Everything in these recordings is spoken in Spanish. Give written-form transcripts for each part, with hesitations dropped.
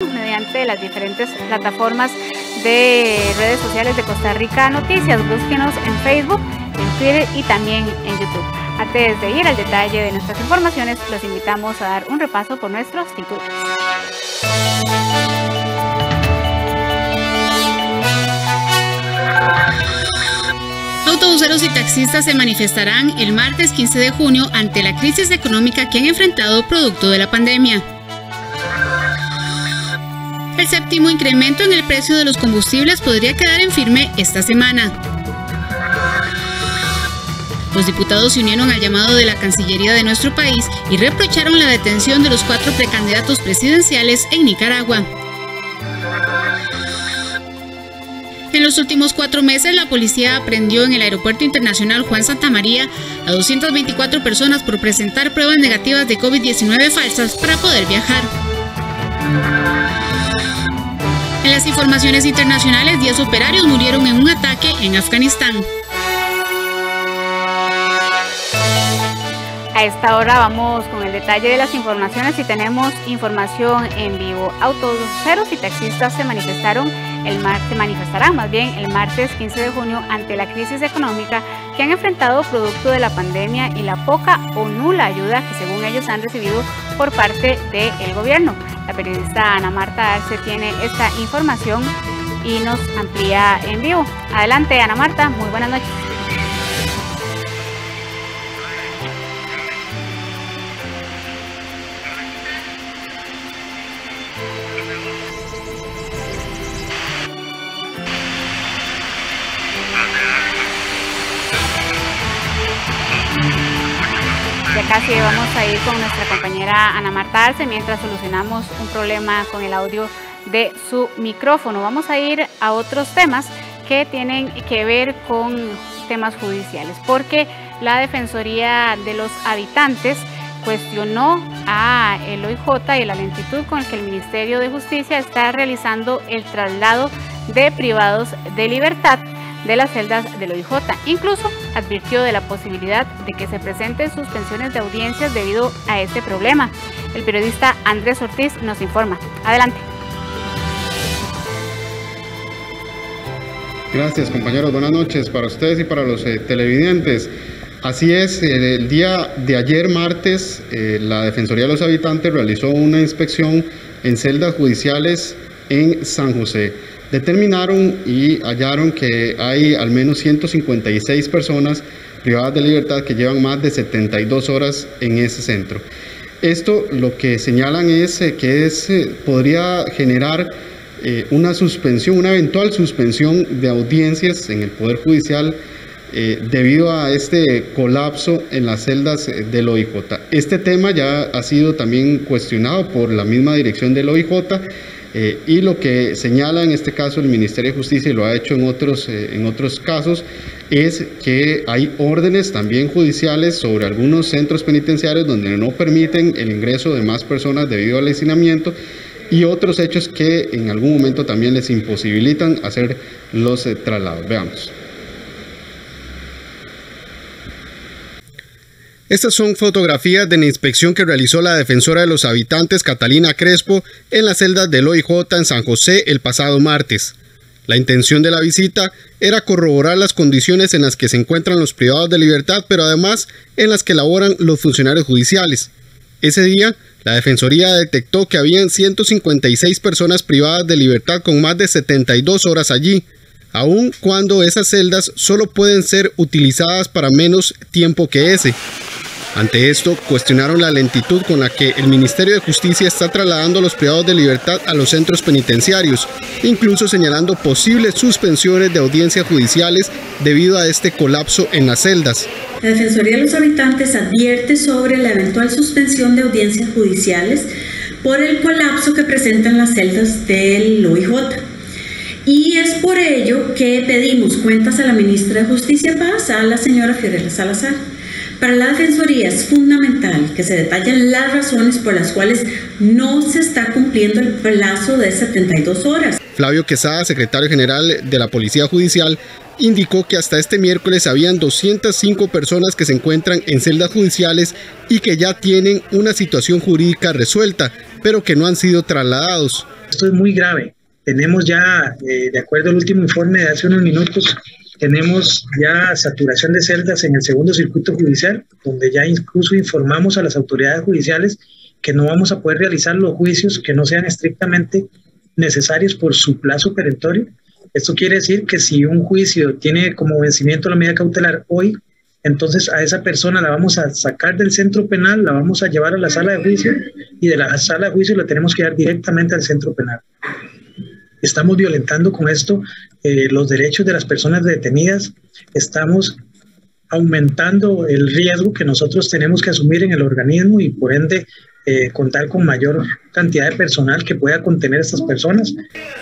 mediante las diferentes plataformas de redes sociales de Costa Rica Noticias. Búsquenos en Facebook, en Twitter y también en YouTube. Antes de ir al detalle de nuestras informaciones, los invitamos a dar un repaso por nuestros titulares. Autobuseros y taxistas se manifestarán el martes 15 de junio ante la crisis económica que han enfrentado producto de la pandemia. El séptimo incremento en el precio de los combustibles podría quedar en firme esta semana. Los diputados se unieron al llamado de la Cancillería de nuestro país y reprocharon la detención de los 4 precandidatos presidenciales en Nicaragua. En los últimos 4 meses, la policía aprehendió en el Aeropuerto Internacional Juan Santamaría a 224 personas por presentar pruebas negativas de COVID-19 falsas para poder viajar. En las informaciones internacionales, 10 operarios murieron en un ataque en Afganistán. A esta hora vamos con el detalle de las informaciones y tenemos información en vivo. Autobuseros y taxistas se manifestarán el martes 15 de junio ante la crisis económica que han enfrentado producto de la pandemia y la poca o nula ayuda que según ellos han recibido por parte del gobierno. La periodista Ana Marta Arce tiene esta información y nos amplía en vivo. Adelante, Ana Marta, muy buenas noches. Ya casi vamos a ir con nuestra compañera Ana Marta Arce mientras solucionamos un problema con el audio de su micrófono. Vamos a ir a otros temas que tienen que ver con temas judiciales, porque la Defensoría de los Habitantes cuestionó a el OIJ y la lentitud con la que el Ministerio de Justicia está realizando el traslado de privados de libertad de las celdas del OIJ. Incluso advirtió de la posibilidad de que se presenten suspensiones de audiencias debido a este problema. El periodista Andrés Ortiz nos informa. Adelante. Gracias, compañeros. Buenas noches para ustedes y para los televidentes. Así es, el día de ayer martes, la Defensoría de los Habitantes realizó una inspección en celdas judiciales en San José. Determinaron y hallaron que hay al menos 156 personas privadas de libertad que llevan más de 72 horas en ese centro. Esto lo que señalan es que podría generar una suspensión, una eventual suspensión de audiencias en el Poder Judicial debido a este colapso en las celdas del OIJ. Este tema ya ha sido también cuestionado por la misma dirección del OIJ. Y lo que señala en este caso el Ministerio de Justicia, y lo ha hecho en otros casos, es que hay órdenes también judiciales sobre algunos centros penitenciarios donde no permiten el ingreso de más personas debido al hacinamiento y otros hechos que en algún momento también les imposibilitan hacer los traslados. Veamos. Estas son fotografías de la inspección que realizó la Defensora de los Habitantes, Catalina Crespo, en las celdas del OIJ en San José el pasado martes. La intención de la visita era corroborar las condiciones en las que se encuentran los privados de libertad, pero además en las que laboran los funcionarios judiciales. Ese día, la Defensoría detectó que habían 156 personas privadas de libertad con más de 72 horas allí, aun cuando esas celdas solo pueden ser utilizadas para menos tiempo que ese. Ante esto, cuestionaron la lentitud con la que el Ministerio de Justicia está trasladando a los privados de libertad a los centros penitenciarios, incluso señalando posibles suspensiones de audiencias judiciales debido a este colapso en las celdas. La Defensoría de los Habitantes advierte sobre la eventual suspensión de audiencias judiciales por el colapso que presentan las celdas del OIJ. Y es por ello que pedimos cuentas a la ministra de Justicia Paz, a la señora Fiorella Salazar. Para la Defensoría es fundamental que se detallen las razones por las cuales no se está cumpliendo el plazo de 72 horas. Flavio Quesada, secretario general de la Policía Judicial, indicó que hasta este miércoles habían 205 personas que se encuentran en celdas judiciales y que ya tienen una situación jurídica resuelta, pero que no han sido trasladados. Esto es muy grave. Tenemos ya, de acuerdo al último informe de hace unos minutos, tenemos ya saturación de celdas en el segundo circuito judicial, donde ya incluso informamos a las autoridades judiciales que no vamos a poder realizar los juicios que no sean estrictamente necesarios por su plazo perentorio. Esto quiere decir que si un juicio tiene como vencimiento la medida cautelar hoy, entonces a esa persona la vamos a sacar del centro penal, la vamos a llevar a la sala de juicio y de la sala de juicio la tenemos que llevar directamente al centro penal. Estamos violentando con esto los derechos de las personas detenidas, estamos aumentando el riesgo que nosotros tenemos que asumir en el organismo y por ende contar con mayor cantidad de personal que pueda contener a estas personas.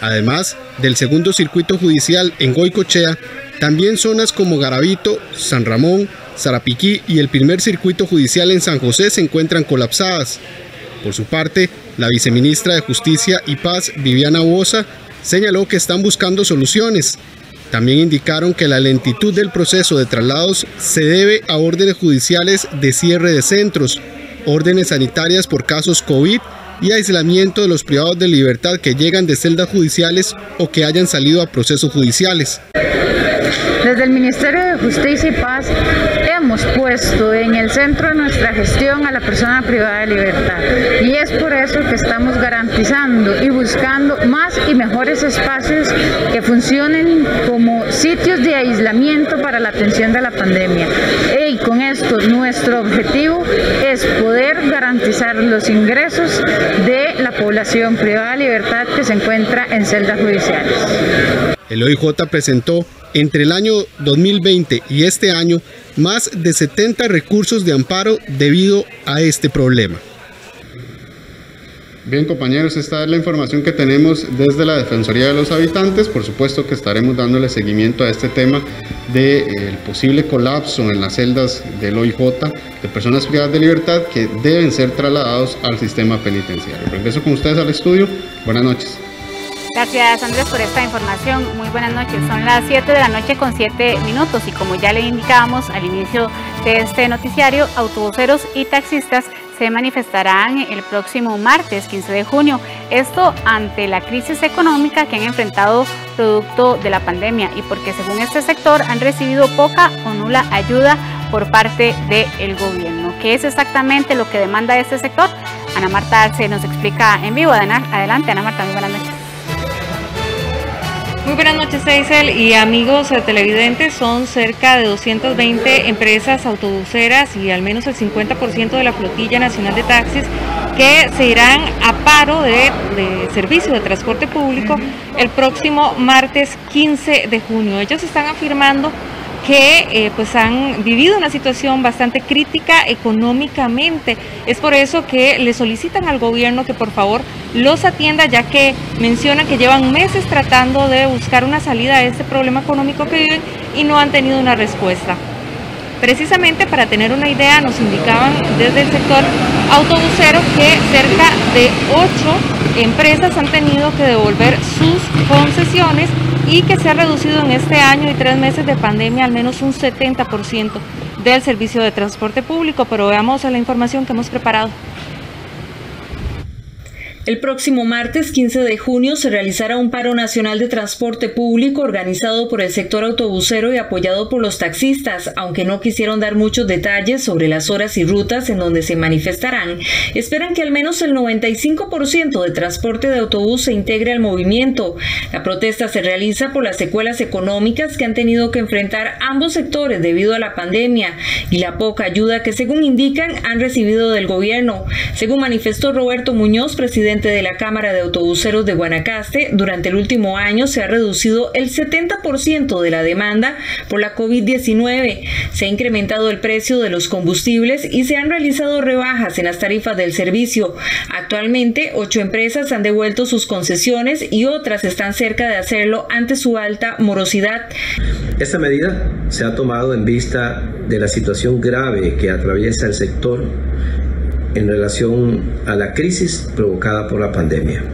Además del segundo circuito judicial en Goicoechea, también zonas como Garavito, San Ramón, Sarapiquí y el primer circuito judicial en San José se encuentran colapsadas. Por su parte, la viceministra de Justicia y Paz, Viviana Bosa, señaló que están buscando soluciones. También indicaron que la lentitud del proceso de traslados se debe a órdenes judiciales de cierre de centros, órdenes sanitarias por casos COVID y aislamiento de los privados de libertad que llegan de celdas judiciales o que hayan salido a procesos judiciales. Desde el Ministerio de Justicia y Paz hemos puesto en el centro de nuestra gestión a la persona privada de libertad y es por eso que estamos garantizando y buscando más y mejores espacios que funcionen como sitios de aislamiento para la atención de la pandemia. Y con esto nuestro objetivo es poder garantizar los ingresos de la población privada de libertad que se encuentra en celdas judiciales. El OIJ presentó entre el año 2020 y este año más de 70 recursos de amparo debido a este problema. Bien, compañeros, esta es la información que tenemos desde la Defensoría de los Habitantes. Por supuesto que estaremos dándole seguimiento a este tema del posible colapso en las celdas del OIJ de personas privadas de libertad que deben ser trasladados al sistema penitenciario. Regreso con ustedes al estudio. Buenas noches. Gracias, Andrés, por esta información. Muy buenas noches. Son las 7 de la noche con 7 minutos y como ya le indicábamos al inicio de este noticiario, autobuseros y taxistas se manifestarán el próximo martes 15 de junio. Esto ante la crisis económica que han enfrentado producto de la pandemia y porque según este sector han recibido poca o nula ayuda por parte del gobierno. ¿Qué es exactamente lo que demanda este sector? Ana Marta Arce nos explica en vivo. Adelante, Ana Marta, muy buenas noches. Muy buenas noches, Eisel y amigos televidentes. Son cerca de 220 empresas autobuseras y al menos el 50% de la flotilla nacional de taxis que se irán a paro de servicio de transporte público el próximo martes 15 de junio. Ellos están afirmando que pues han vivido una situación bastante crítica económicamente. Es por eso que le solicitan al gobierno que por favor los atienda, ya que mencionan que llevan meses tratando de buscar una salida a este problema económico que viven y no han tenido una respuesta. Precisamente para tener una idea, nos indicaban desde el sector autobusero que cerca de 8 empresas han tenido que devolver sus concesiones y que se ha reducido en este año y 3 meses de pandemia al menos un 70% del servicio de transporte público. Pero veamos la información que hemos preparado. El próximo martes 15 de junio se realizará un paro nacional de transporte público organizado por el sector autobusero y apoyado por los taxistas. Aunque no quisieron dar muchos detalles sobre las horas y rutas en donde se manifestarán, esperan que al menos el 95% de transporte de autobús se integre al movimiento. La protesta se realiza por las secuelas económicas que han tenido que enfrentar ambos sectores debido a la pandemia y la poca ayuda que, según indican, han recibido del gobierno. Según manifestó Roberto Muñoz, presidente de la Cámara de Autobuseros de Guanacaste, durante el último año se ha reducido el 70% de la demanda por la COVID-19. Se ha incrementado el precio de los combustibles y se han realizado rebajas en las tarifas del servicio. Actualmente, 8 empresas han devuelto sus concesiones y otras están cerca de hacerlo ante su alta morosidad. Esta medida se ha tomado en vista de la situación grave que atraviesa el sector en relación a la crisis provocada por la pandemia.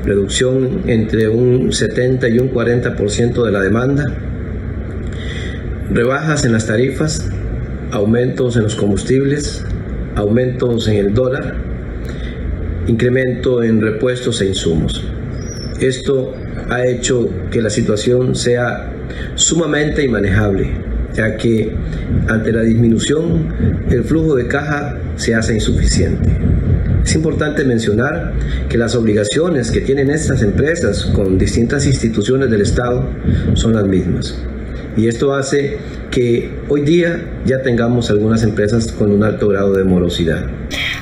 Reducción entre un 70 y un 40% de la demanda, rebajas en las tarifas, aumentos en los combustibles, aumentos en el dólar incremento en repuestos e insumos. Esto ha hecho que la situación sea sumamente inmanejable, ya que ante la disminución el flujo de caja se hace insuficiente. Es importante mencionar que las obligaciones que tienen estas empresas con distintas instituciones del Estado son las mismas. Y esto hace que hoy día ya tengamos algunas empresas con un alto grado de morosidad.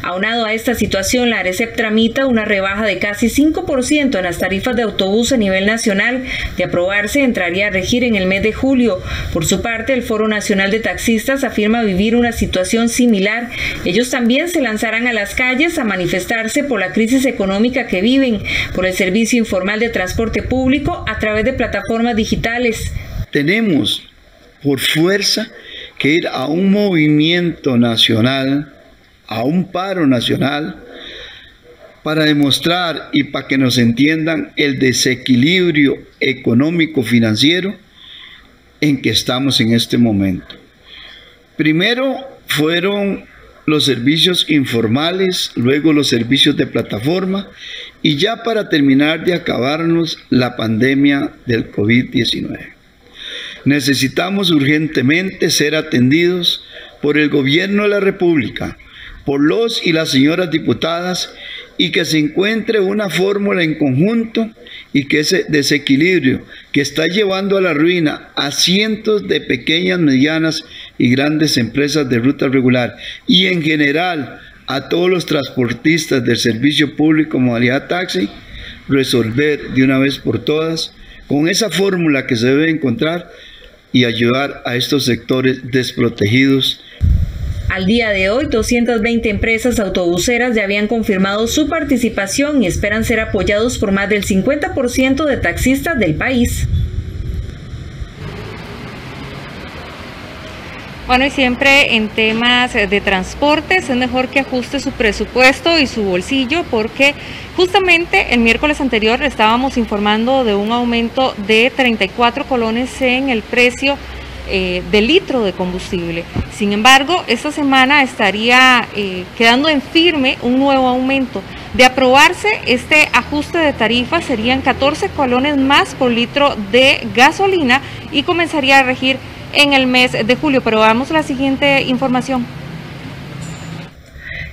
Aunado a esta situación, la ARECEP tramita una rebaja de casi 5% en las tarifas de autobús a nivel nacional. De aprobarse, entraría a regir en el mes de julio. Por su parte, el Foro Nacional de Taxistas afirma vivir una situación similar. Ellos también se lanzarán a las calles a manifestarse por la crisis económica que viven, por el servicio informal de transporte público a través de plataformas digitales. Tenemos por fuerza que ir a un movimiento nacional, a un paro nacional, para demostrar y para que nos entiendan el desequilibrio económico-financiero en que estamos en este momento. Primero fueron los servicios informales, luego los servicios de plataforma y ya para terminar de acabarnos la pandemia del COVID-19. Necesitamos urgentemente ser atendidos por el gobierno de la República, por los y las señoras diputadas, y que se encuentre una fórmula en conjunto y que ese desequilibrio que está llevando a la ruina a cientos de pequeñas, medianas y grandes empresas de ruta regular y en general a todos los transportistas del servicio público modalidad taxi, resolver de una vez por todas con esa fórmula que se debe encontrar y ayudar a estos sectores desprotegidos. Al día de hoy, 220 empresas autobuseras ya habían confirmado su participación y esperan ser apoyados por más del 50% de taxistas del país. Bueno, y siempre en temas de transportes es mejor que ajuste su presupuesto y su bolsillo, porque justamente el miércoles anterior estábamos informando de un aumento de 34 colones en el precio del litro de combustible. Sin embargo, esta semana estaría quedando en firme un nuevo aumento. De aprobarse este ajuste de tarifa, serían 14 colones más por litro de gasolina y comenzaría a regir en el mes de julio. Pero vamos a la siguiente información.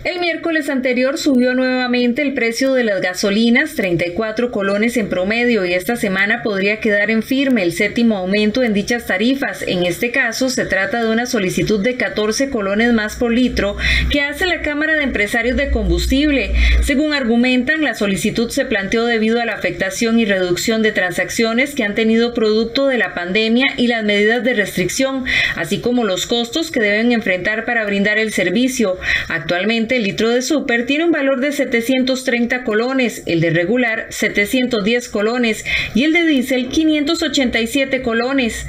El miércoles anterior subió nuevamente el precio de las gasolinas, 34 colones en promedio, y esta semana podría quedar en firme el séptimo aumento en dichas tarifas. En este caso se trata de una solicitud de 14 colones más por litro que hace la Cámara de Empresarios de Combustible. Según argumentan, la solicitud se planteó debido a la afectación y reducción de transacciones que han tenido producto de la pandemia y las medidas de restricción, así como los costos que deben enfrentar para brindar el servicio. Actualmente el litro de súper tiene un valor de 730 colones, el de regular 710 colones y el de diésel 587 colones.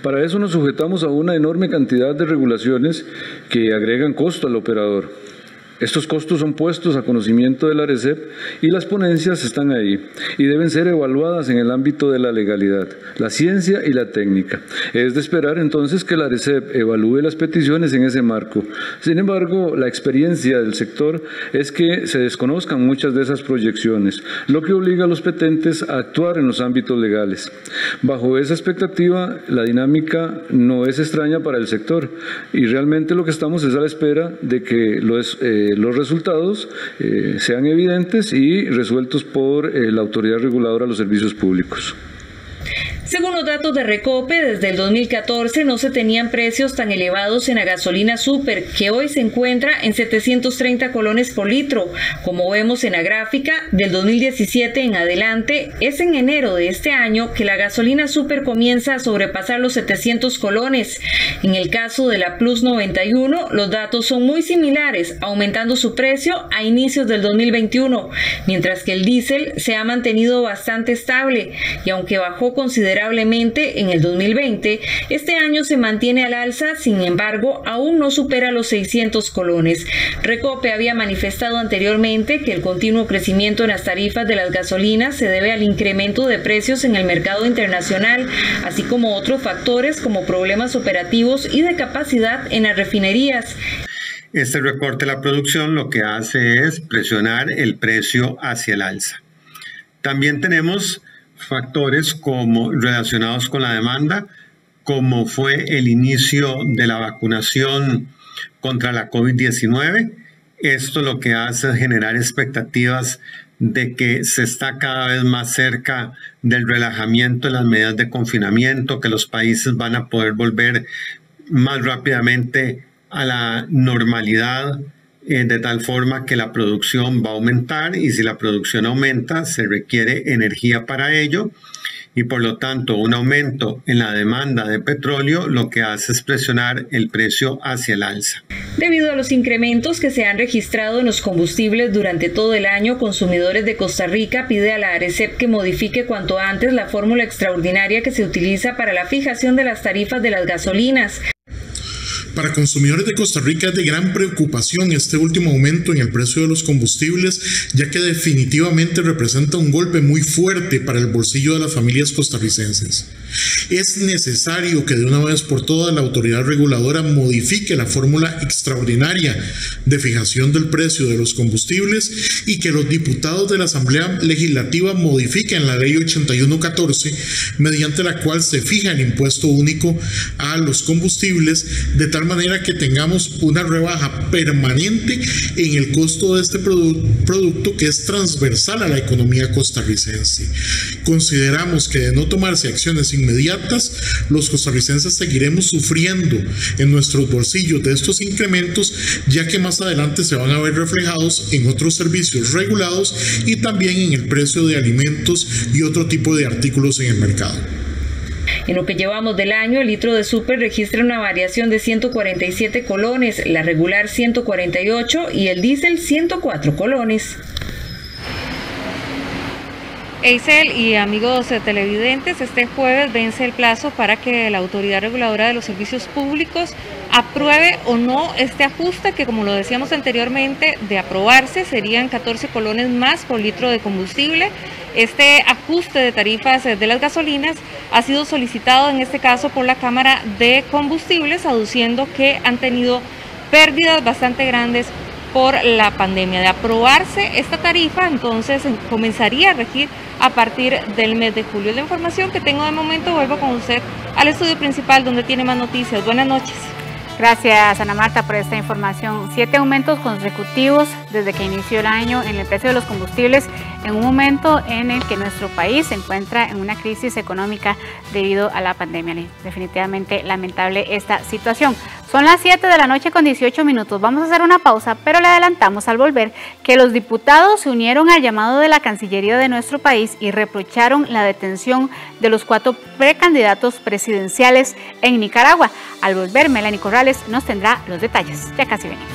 Para eso nos sujetamos a una enorme cantidad de regulaciones que agregan costo al operador. Estos costos son puestos a conocimiento de la ARECEP y las ponencias están ahí y deben ser evaluadas en el ámbito de la legalidad, la ciencia y la técnica. Es de esperar entonces que la ARECEP evalúe las peticiones en ese marco. Sin embargo, la experiencia del sector es que se desconozcan muchas de esas proyecciones, lo que obliga a los petentes a actuar en los ámbitos legales. Bajo esa expectativa, la dinámica no es extraña para el sector y realmente lo que estamos es a la espera de que los resultados sean evidentes y resueltos por la autoridad reguladora de los servicios públicos. Según los datos de Recope, desde el 2014 no se tenían precios tan elevados en la gasolina súper, que hoy se encuentra en 730 colones por litro. Como vemos en la gráfica, del 2017 en adelante, es en enero de este año que la gasolina súper comienza a sobrepasar los 700 colones. En el caso de la Plus 91, los datos son muy similares, aumentando su precio a inicios del 2021, mientras que el diésel se ha mantenido bastante estable y aunque bajó considerablemente en el 2020, este año se mantiene al alza, sin embargo, aún no supera los 600 colones. Recope había manifestado anteriormente que el continuo crecimiento en las tarifas de las gasolinas se debe al incremento de precios en el mercado internacional, así como otros factores como problemas operativos y de capacidad en las refinerías. Este recorte de la producción lo que hace es presionar el precio hacia el alza. También tenemos factores relacionados con la demanda, como fue el inicio de la vacunación contra la COVID-19. Esto lo que hace es generar expectativas de que se está cada vez más cerca del relajamiento de las medidas de confinamiento, que los países van a poder volver más rápidamente a la normalidad, de tal forma que la producción va a aumentar, y si la producción aumenta se requiere energía para ello, y por lo tanto un aumento en la demanda de petróleo lo que hace es presionar el precio hacia el alza. Debido a los incrementos que se han registrado en los combustibles durante todo el año, Consumidores de Costa Rica pide a la ARECEP que modifique cuanto antes la fórmula extraordinaria que se utiliza para la fijación de las tarifas de las gasolinas. Para Consumidores de Costa Rica es de gran preocupación este último aumento en el precio de los combustibles, ya que definitivamente representa un golpe muy fuerte para el bolsillo de las familias costarricenses. Es necesario que de una vez por todas la autoridad reguladora modifique la fórmula extraordinaria de fijación del precio de los combustibles y que los diputados de la Asamblea Legislativa modifiquen la Ley 8114, mediante la cual se fija el impuesto único a los combustibles, de tal manera que tengamos una rebaja permanente en el costo de este producto que es transversal a la economía costarricense. Consideramos que de no tomarse acciones inmediatas, los costarricenses seguiremos sufriendo en nuestros bolsillos de estos incrementos, ya que más adelante se van a ver reflejados en otros servicios regulados y también en el precio de alimentos y otro tipo de artículos en el mercado. En lo que llevamos del año, el litro de súper registra una variación de 147 colones, la regular 148 y el diésel 104 colones. Eisel y amigos televidentes, este jueves vence el plazo para que la Autoridad Reguladora de los Servicios Públicos apruebe o no este ajuste que, como lo decíamos anteriormente, de aprobarse serían 14 colones más por litro de combustible. Este ajuste de tarifas de las gasolinas ha sido solicitado en este caso por la Cámara de Combustibles, aduciendo que han tenido pérdidas bastante grandes por la pandemia. De aprobarse esta tarifa, entonces comenzaría a regir a partir del mes de julio. La información que tengo de momento, vuelvo con usted al estudio principal donde tiene más noticias. Buenas noches. Gracias, Ana Marta, por esta información. 7 aumentos consecutivos desde que inició el año en el precio de los combustibles, en un momento en el que nuestro país se encuentra en una crisis económica debido a la pandemia. Definitivamente lamentable esta situación. Son las 7 de la noche con 18 minutos. Vamos a hacer una pausa, pero le adelantamos al volver que los diputados se unieron al llamado de la Cancillería de nuestro país y reprocharon la detención de los 4 precandidatos presidenciales en Nicaragua. Al volver, Melanie Corrales nos tendrá los detalles. Ya casi venimos.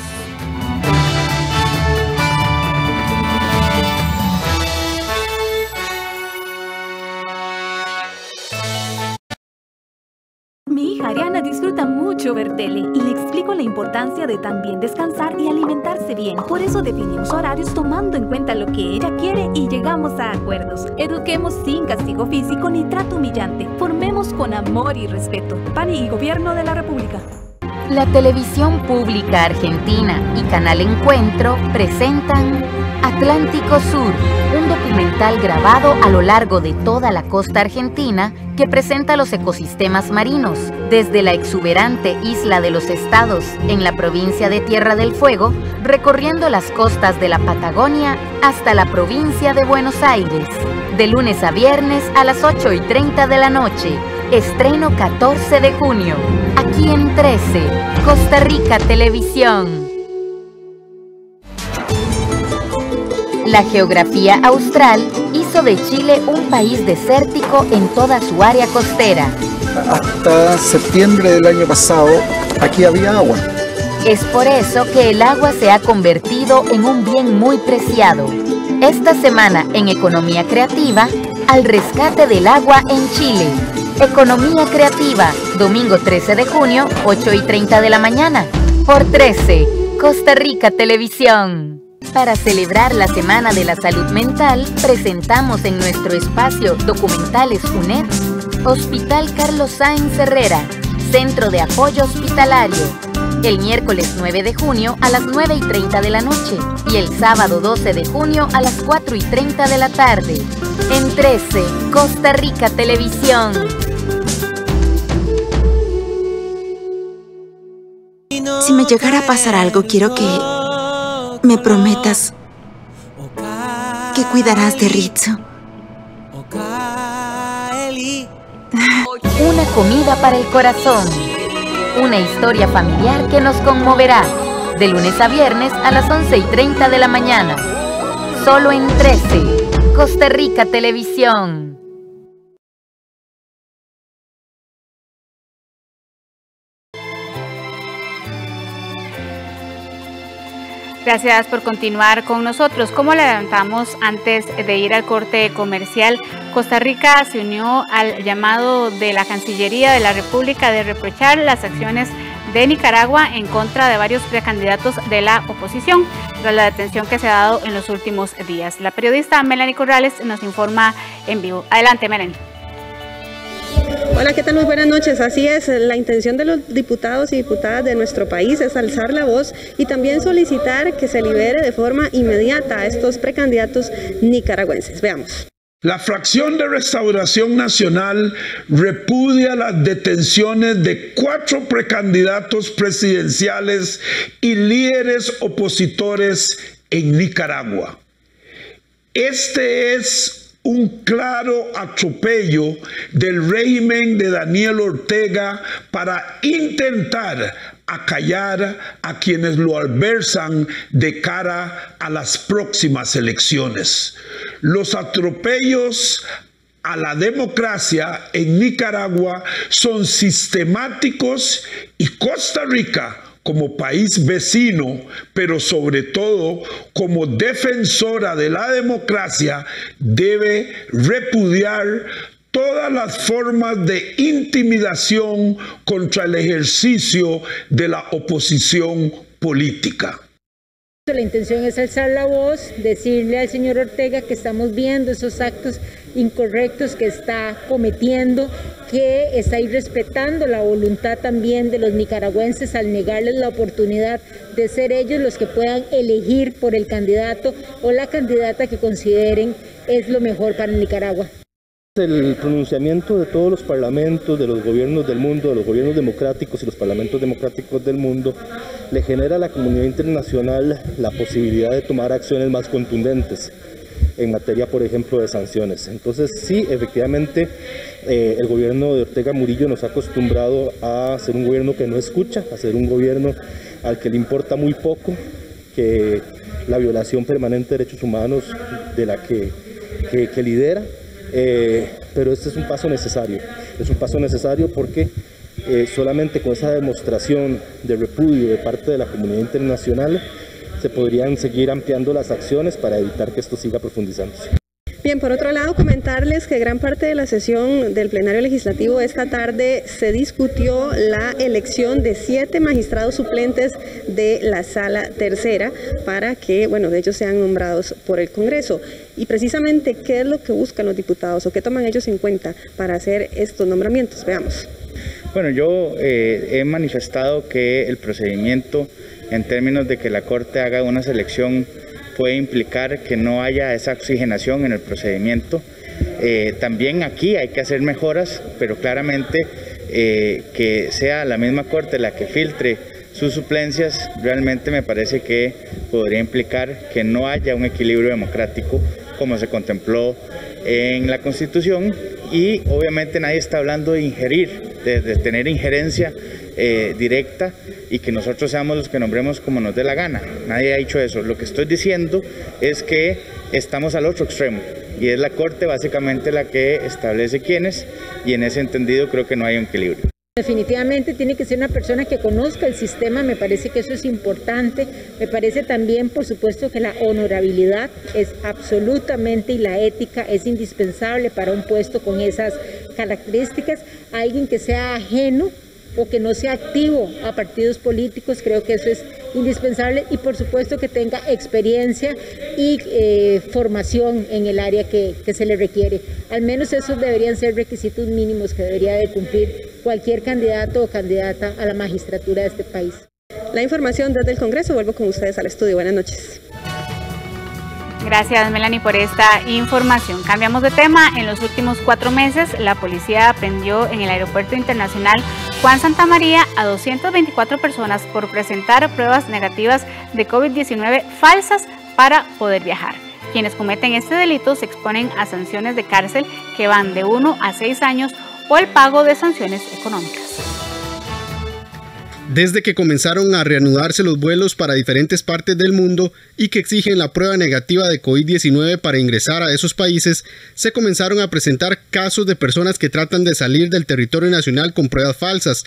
Mi hija Ariana disfruta mucho ver tele y le explico la importancia de también descansar y alimentarse bien. Por eso definimos horarios tomando en cuenta lo que ella quiere y llegamos a acuerdos. Eduquemos sin castigo físico ni trato humillante. Formemos con amor y respeto. PAN y Gobierno de la República. La Televisión Pública Argentina y Canal Encuentro presentan Atlántico Sur, un documental grabado a lo largo de toda la costa argentina que presenta los ecosistemas marinos, desde la exuberante isla de los Estados en la provincia de Tierra del Fuego, recorriendo las costas de la Patagonia hasta la provincia de Buenos Aires. De lunes a viernes a las 8:30 de la noche. Estreno 14 de junio. Aquí en 13, Costa Rica Televisión. La geografía austral hizo de Chile un país desértico en toda su área costera. Hasta septiembre del año pasado, aquí había agua. Es por eso que el agua se ha convertido en un bien muy preciado. Esta semana en Economía Creativa, al rescate del agua en Chile. Economía Creativa, domingo 13 de junio, 8:30 de la mañana. Por 13, Costa Rica Televisión. Para celebrar la Semana de la Salud Mental, presentamos en nuestro espacio Documentales UNED, Hospital Carlos Sáenz Herrera, Centro de Apoyo Hospitalario, el miércoles 9 de junio a las 9:30 de la noche y el sábado 12 de junio a las 4:30 de la tarde. En 13, Costa Rica Televisión. Si me llegara a pasar algo, quiero que me prometas que cuidarás de Rizzo. Una comida para el corazón. Una historia familiar que nos conmoverá. De lunes a viernes a las 11:30 de la mañana. Solo en 13, Costa Rica Televisión. Gracias por continuar con nosotros. Como le adelantamos antes de ir al corte comercial, Costa Rica se unió al llamado de la Cancillería de la República de reprochar las acciones de Nicaragua en contra de varios precandidatos de la oposición tras la detención que se ha dado en los últimos días. La periodista Melanie Corrales nos informa en vivo. Adelante, Melanie. Hola, ¿qué tal? Muy buenas noches. Así es, la intención de los diputados y diputadas de nuestro país es alzar la voz y también solicitar que se libere de forma inmediata a estos precandidatos nicaragüenses. Veamos. La fracción de Restauración Nacional repudia las detenciones de 4 precandidatos presidenciales y líderes opositores en Nicaragua. Este es un claro atropello del régimen de Daniel Ortega para intentar acallar a quienes lo adversan de cara a las próximas elecciones. Los atropellos a la democracia en Nicaragua son sistemáticos y Costa Rica, como país vecino, pero sobre todo como defensora de la democracia, debe repudiar todas las formas de intimidación contra el ejercicio de la oposición política. La intención es alzar la voz, decirle al señor Ortega que estamos viendo esos actos incorrectos que está cometiendo, que está irrespetando la voluntad también de los nicaragüenses al negarles la oportunidad de ser ellos los que puedan elegir por el candidato o la candidata que consideren es lo mejor para Nicaragua. El pronunciamiento de todos los parlamentos, de los gobiernos del mundo, de los gobiernos democráticos y los parlamentos democráticos del mundo, le genera a la comunidad internacional la posibilidad de tomar acciones más contundentes en materia, por ejemplo, de sanciones. Entonces, sí, efectivamente, el gobierno de Ortega Murillo nos ha acostumbrado a ser un gobierno que no escucha, a ser un gobierno al que le importa muy poco que la violación permanente de derechos humanos de la que lidera. Pero este es un paso necesario porque solamente con esa demostración de repudio de parte de la comunidad internacional se podrían seguir ampliando las acciones para evitar que esto siga profundizándose. Bien, por otro lado, comentarles que gran parte de la sesión del plenario legislativo esta tarde se discutió la elección de 7 magistrados suplentes de la Sala Tercera para que, bueno, de ellos sean nombrados por el Congreso. Y precisamente, ¿qué es lo que buscan los diputados o qué toman ellos en cuenta para hacer estos nombramientos? Veamos. Bueno, yo he manifestado que el procedimiento en términos de que la Corte haga una selección puede implicar que no haya esa oxigenación en el procedimiento. También aquí hay que hacer mejoras, pero claramente que sea la misma Corte la que filtre sus suplencias, realmente me parece que podría implicar que no haya un equilibrio democrático como se contempló en la Constitución, y obviamente nadie está hablando de ingerir, de tener injerencia directa y que nosotros seamos los que nombremos como nos dé la gana. Nadie ha dicho eso. Lo que estoy diciendo es que estamos al otro extremo y es la Corte básicamente la que establece quiénes, y en ese entendido creo que no hay un equilibrio. Definitivamente tiene que ser una persona que conozca el sistema, me parece que eso es importante. Me parece también, por supuesto, que la honorabilidad es absolutamente, y la ética es indispensable para un puesto con esas características. Alguien que sea ajeno o que no sea activo a partidos políticos, creo que eso es indispensable, y por supuesto que tenga experiencia y formación en el área que se le requiere. Al menos esos deberían ser requisitos mínimos que debería de cumplir cualquier candidato o candidata a la magistratura de este país. La información desde el Congreso. Vuelvo con ustedes al estudio. Buenas noches. Gracias, Melanie, por esta información. Cambiamos de tema. En los últimos 4 meses, la policía aprendió en el Aeropuerto Internacional Juan Santamaría a 224 personas por presentar pruebas negativas de COVID-19 falsas para poder viajar. Quienes cometen este delito se exponen a sanciones de cárcel que van de 1 a 6 años o el pago de sanciones económicas. Desde que comenzaron a reanudarse los vuelos para diferentes partes del mundo y que exigen la prueba negativa de COVID-19 para ingresar a esos países, se comenzaron a presentar casos de personas que tratan de salir del territorio nacional con pruebas falsas.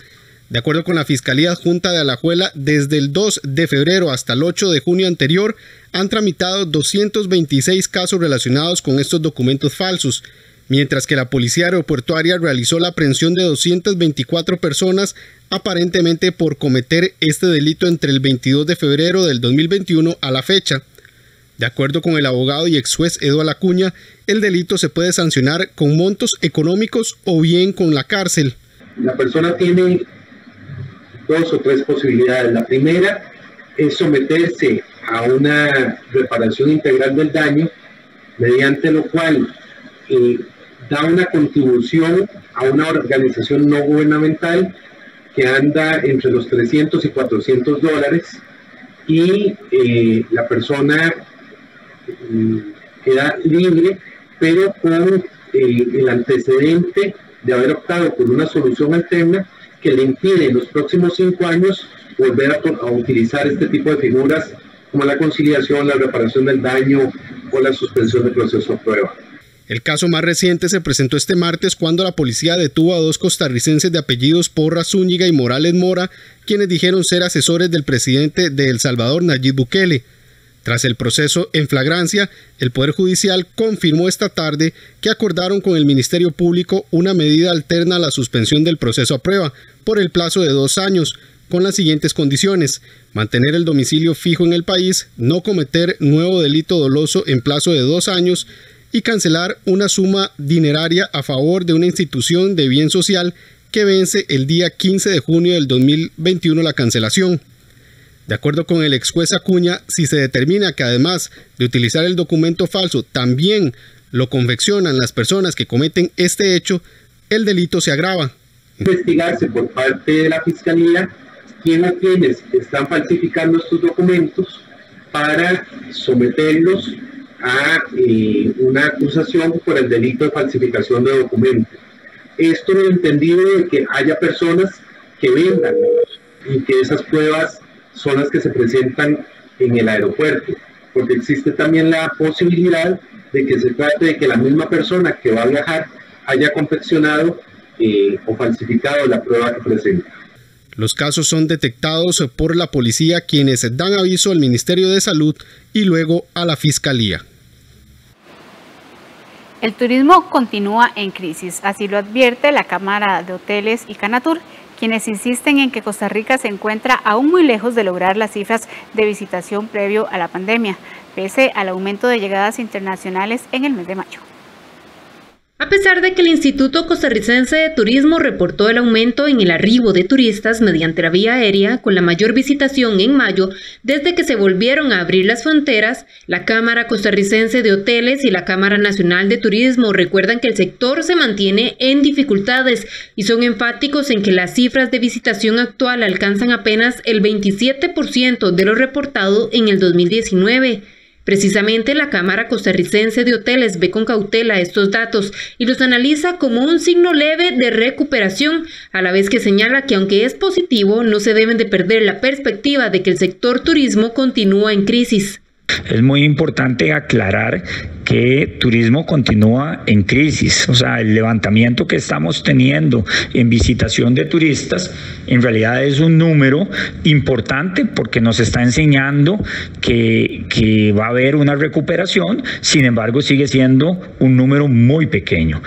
De acuerdo con la Fiscalía Adjunta de Alajuela, desde el 2 de febrero hasta el 8 de junio anterior, han tramitado 226 casos relacionados con estos documentos falsos, mientras que la Policía Aeroportuaria realizó la aprehensión de 224 personas aparentemente por cometer este delito entre el 22 de febrero del 2021 a la fecha. De acuerdo con el abogado y ex juez Eduardo Acuña, el delito se puede sancionar con montos económicos o bien con la cárcel. La persona tiene 2 o 3 posibilidades. La primera es someterse a una reparación integral del daño, mediante lo cual da una contribución a una organización no gubernamental que anda entre los $300 y $400 y la persona queda libre, pero con el antecedente de haber optado por una solución alterna que le impide en los próximos 5 años volver a utilizar este tipo de figuras como la conciliación, la reparación del daño o la suspensión del proceso de prueba. El caso más reciente se presentó este martes cuando la policía detuvo a 2 costarricenses de apellidos Porras Zúñiga y Morales Mora, quienes dijeron ser asesores del presidente de El Salvador, Nayib Bukele. Tras el proceso en flagrancia, el Poder Judicial confirmó esta tarde que acordaron con el Ministerio Público una medida alterna a la suspensión del proceso a prueba por el plazo de 2 años, con las siguientes condiciones: mantener el domicilio fijo en el país, no cometer nuevo delito doloso en plazo de 2 años y cancelar una suma dineraria a favor de una institución de bien social que vence el día 15 de junio del 2021 la cancelación. De acuerdo con el ex juez Acuña, si se determina que además de utilizar el documento falso también lo confeccionan las personas que cometen este hecho, el delito se agrava. Investigarse por parte de la Fiscalía quién o quiénes están falsificando estos documentos para someterlos a una acusación por el delito de falsificación de documentos. Esto en el entendido de que haya personas que vendan y que esas pruebas son las que se presentan en el aeropuerto, porque existe también la posibilidad de que se trate de que la misma persona que va a viajar haya confeccionado o falsificado la prueba que presenta. Los casos son detectados por la policía, quienes dan aviso al Ministerio de Salud y luego a la Fiscalía. El turismo continúa en crisis, así lo advierte la Cámara de Hoteles y Canatur, quienes insisten en que Costa Rica se encuentra aún muy lejos de lograr las cifras de visitación previo a la pandemia, pese al aumento de llegadas internacionales en el mes de mayo. A pesar de que el Instituto Costarricense de Turismo reportó el aumento en el arribo de turistas mediante la vía aérea con la mayor visitación en mayo desde que se volvieron a abrir las fronteras, la Cámara Costarricense de Hoteles y la Cámara Nacional de Turismo recuerdan que el sector se mantiene en dificultades y son enfáticos en que las cifras de visitación actual alcanzan apenas el 27% de lo reportado en el 2019. Precisamente la Cámara Costarricense de Hoteles ve con cautela estos datos y los analiza como un signo leve de recuperación, a la vez que señala que aunque es positivo, no se deben de perder la perspectiva de que el sector turismo continúa en crisis. Es muy importante aclarar que turismo continúa en crisis, o sea, el levantamiento que estamos teniendo en visitación de turistas en realidad es un número importante porque nos está enseñando que va a haber una recuperación, sin embargo sigue siendo un número muy pequeño.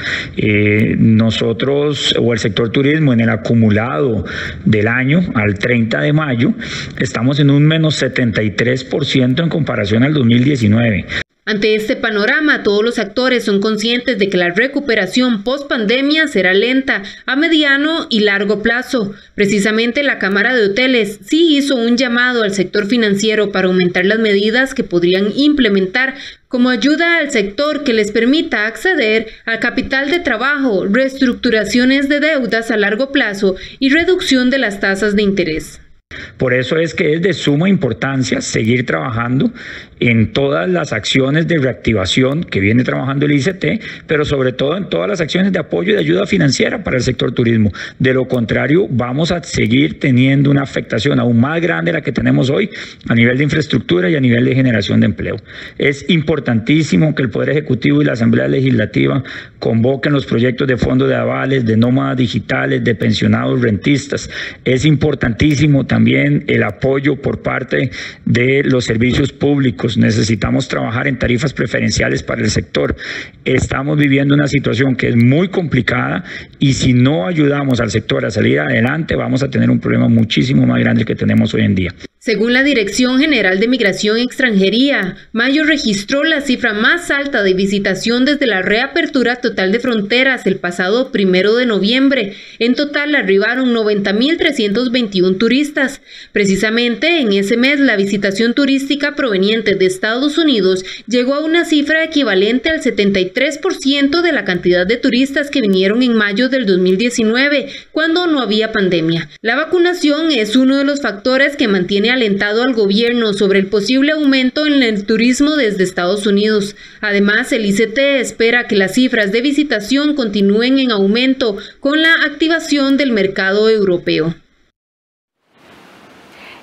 Nosotros o el sector turismo en el acumulado del año al 30 de mayo estamos en un menos 73% en comparación al 2019. Ante este panorama, todos los actores son conscientes de que la recuperación post-pandemia será lenta, a mediano y largo plazo. Precisamente la Cámara de Hoteles sí hizo un llamado al sector financiero para aumentar las medidas que podrían implementar como ayuda al sector que les permita acceder al capital de trabajo, reestructuraciones de deudas a largo plazo y reducción de las tasas de interés. Por eso es que es de suma importancia seguir trabajando en todas las acciones de reactivación que viene trabajando el ICT, pero sobre todo en todas las acciones de apoyo y de ayuda financiera para el sector turismo. De lo contrario, vamos a seguir teniendo una afectación aún más grande de la que tenemos hoy a nivel de infraestructura y a nivel de generación de empleo. Es importantísimo que el Poder Ejecutivo y la Asamblea Legislativa convoquen los proyectos de fondos de avales, de nómadas digitales, de pensionados rentistas. Es importantísimo también el apoyo por parte de los servicios públicos. Necesitamos trabajar en tarifas preferenciales para el sector. Estamos viviendo una situación que es muy complicada y si no ayudamos al sector a salir adelante, vamos a tener un problema muchísimo más grande que tenemos hoy en día. Según la Dirección General de Migración y Extranjería, mayo registró la cifra más alta de visitación desde la reapertura total de fronteras el pasado 1 de noviembre. En total arribaron 90.321 turistas. Precisamente en ese mes la visitación turística proveniente de Estados Unidos llegó a una cifra equivalente al 73% de la cantidad de turistas que vinieron en mayo del 2019, cuando no había pandemia. La vacunación es uno de los factores que mantiene alentado al gobierno sobre el posible aumento en el turismo desde Estados Unidos. Además, el ICT espera que las cifras de visitación continúen en aumento con la activación del mercado europeo.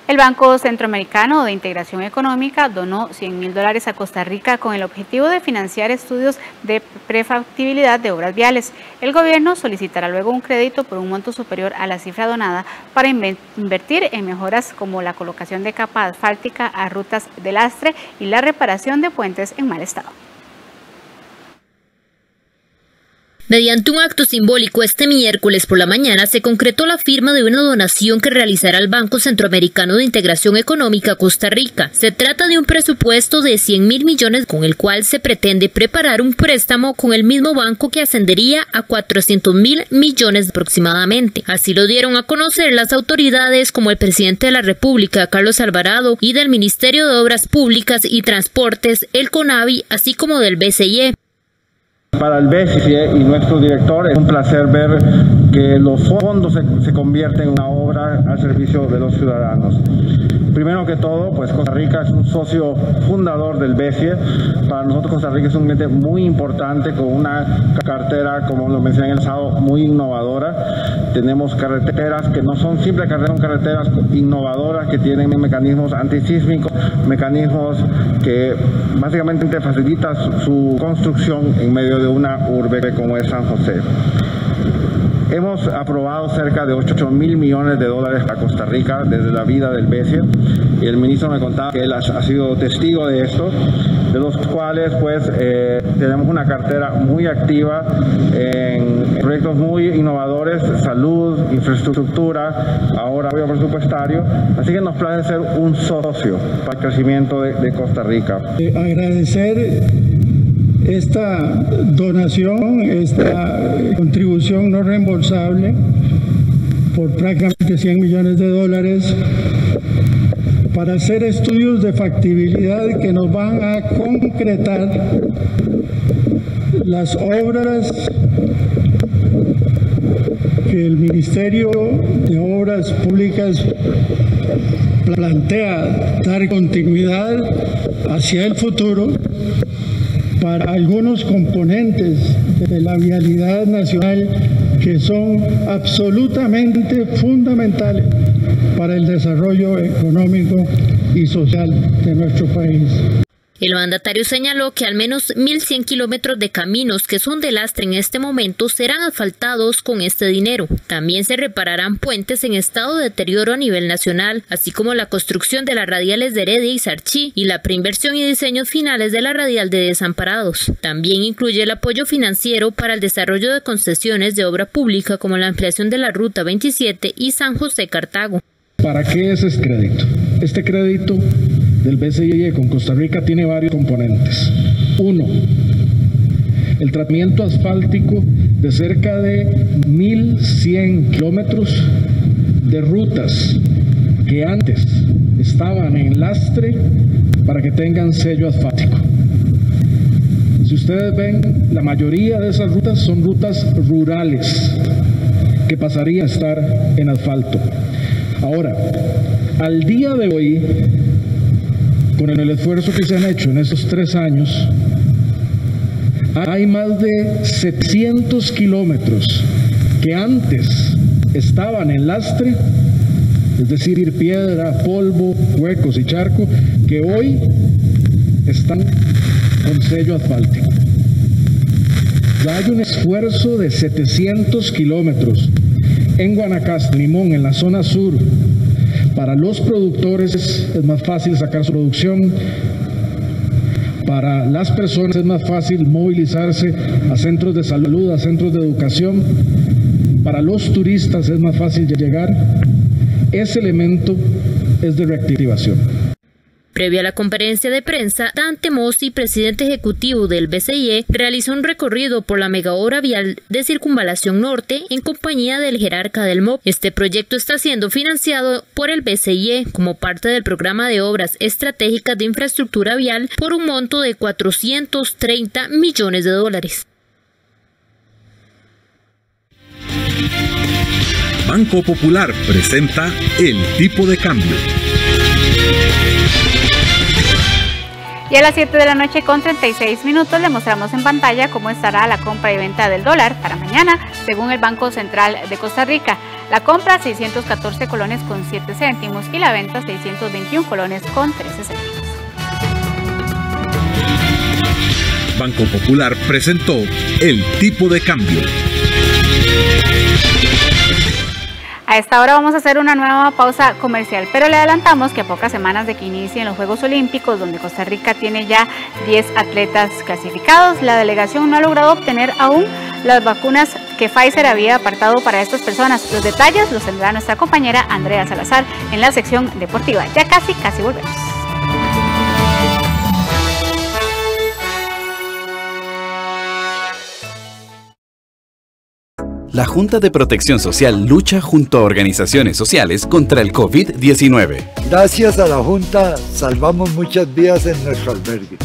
El Banco Centroamericano de Integración Económica donó $100.000 a Costa Rica con el objetivo de financiar estudios de prefactibilidad de obras viales. El gobierno solicitará luego un crédito por un monto superior a la cifra donada para invertir en mejoras como la colocación de capa asfáltica a rutas de lastre y la reparación de puentes en mal estado. Mediante un acto simbólico este miércoles por la mañana se concretó la firma de una donación que realizará el Banco Centroamericano de Integración Económica Costa Rica. Se trata de un presupuesto de 100.000 millones con el cual se pretende preparar un préstamo con el mismo banco que ascendería a 400.000 millones aproximadamente. Así lo dieron a conocer las autoridades como el presidente de la República, Carlos Alvarado, y del Ministerio de Obras Públicas y Transportes, el CONAVI, así como del BCIE. Para el BCIE y nuestro director es un placer ver que los fondos se convierten en una obra al servicio de los ciudadanos. Primero que todo, pues Costa Rica es un socio fundador del BCIE. Para nosotros Costa Rica es un ente muy importante con una cartera, como lo mencioné en el pasado, muy innovadora. Tenemos carreteras que no son simples carreteras, son carreteras innovadoras que tienen mecanismos antisísmicos, mecanismos que básicamente facilitan su construcción en medio de una urbe como es San José. Hemos aprobado cerca de 8.000 millones de dólares para Costa Rica desde la vida del BCIE y el ministro me contaba que él ha sido testigo de esto, de los cuales pues tenemos una cartera muy activa en proyectos muy innovadores, salud, infraestructura, ahora apoyo presupuestario, así que nos place ser un socio para el crecimiento de Costa Rica. Agradecer esta donación, esta contribución no reembolsable por prácticamente 100 millones de dólares para hacer estudios de factibilidad que nos van a concretar las obras que el Ministerio de Obras Públicas plantea dar continuidad hacia el futuro para algunos componentes de la vialidad nacional que son absolutamente fundamentales para el desarrollo económico y social de nuestro país. El mandatario señaló que al menos 1.100 kilómetros de caminos que son de lastre en este momento serán asfaltados con este dinero. También se repararán puentes en estado de deterioro a nivel nacional, así como la construcción de las radiales de Heredia y Sarchí y la preinversión y diseños finales de la radial de Desamparados. También incluye el apoyo financiero para el desarrollo de concesiones de obra pública como la ampliación de la Ruta 27 y San José-Cartago. ¿Para qué es crédito? Este crédito del BCIE con Costa Rica tiene varios componentes. 1. El tratamiento asfáltico de cerca de 1.100 kilómetros de rutas que antes estaban en lastre para que tengan sello asfáltico. Si ustedes ven, la mayoría de esas rutas son rutas rurales que pasarían a estar en asfalto. Ahora, al día de hoy, con el esfuerzo que se han hecho en estos 3 años, hay más de 700 kilómetros que antes estaban en lastre, es decir, piedra, polvo, huecos y charco, que hoy están con sello asfáltico. Ya hay un esfuerzo de 700 kilómetros en Guanacaste, Limón, en la zona sur. Para los productores es más fácil sacar su producción. Para las personas es más fácil movilizarse a centros de salud, a centros de educación. Para los turistas es más fácil llegar. Ese elemento es de reactivación. Previo a la conferencia de prensa, Dante Mossi, presidente ejecutivo del BCIE, realizó un recorrido por la megaobra vial de Circunvalación Norte en compañía del jerarca del MOP. Este proyecto está siendo financiado por el BCIE como parte del programa de obras estratégicas de infraestructura vial por un monto de $430 millones. Banco Popular presenta el tipo de cambio. Y a las 7 de la noche con 36 minutos le mostramos en pantalla cómo estará la compra y venta del dólar para mañana, según el Banco Central de Costa Rica. La compra 614 colones con 7 céntimos y la venta 621 colones con 13 céntimos. Banco Popular presentó el tipo de cambio. A esta hora vamos a hacer una nueva pausa comercial, pero le adelantamos que a pocas semanas de que inicien los Juegos Olímpicos, donde Costa Rica tiene ya 10 atletas clasificados, la delegación no ha logrado obtener aún las vacunas que Pfizer había apartado para estas personas. Los detalles los tendrá nuestra compañera Andrea Salazar en la sección deportiva. Ya casi volvemos. La Junta de Protección Social lucha junto a organizaciones sociales contra el COVID-19. Gracias a la Junta salvamos muchas vidas en nuestro albergue.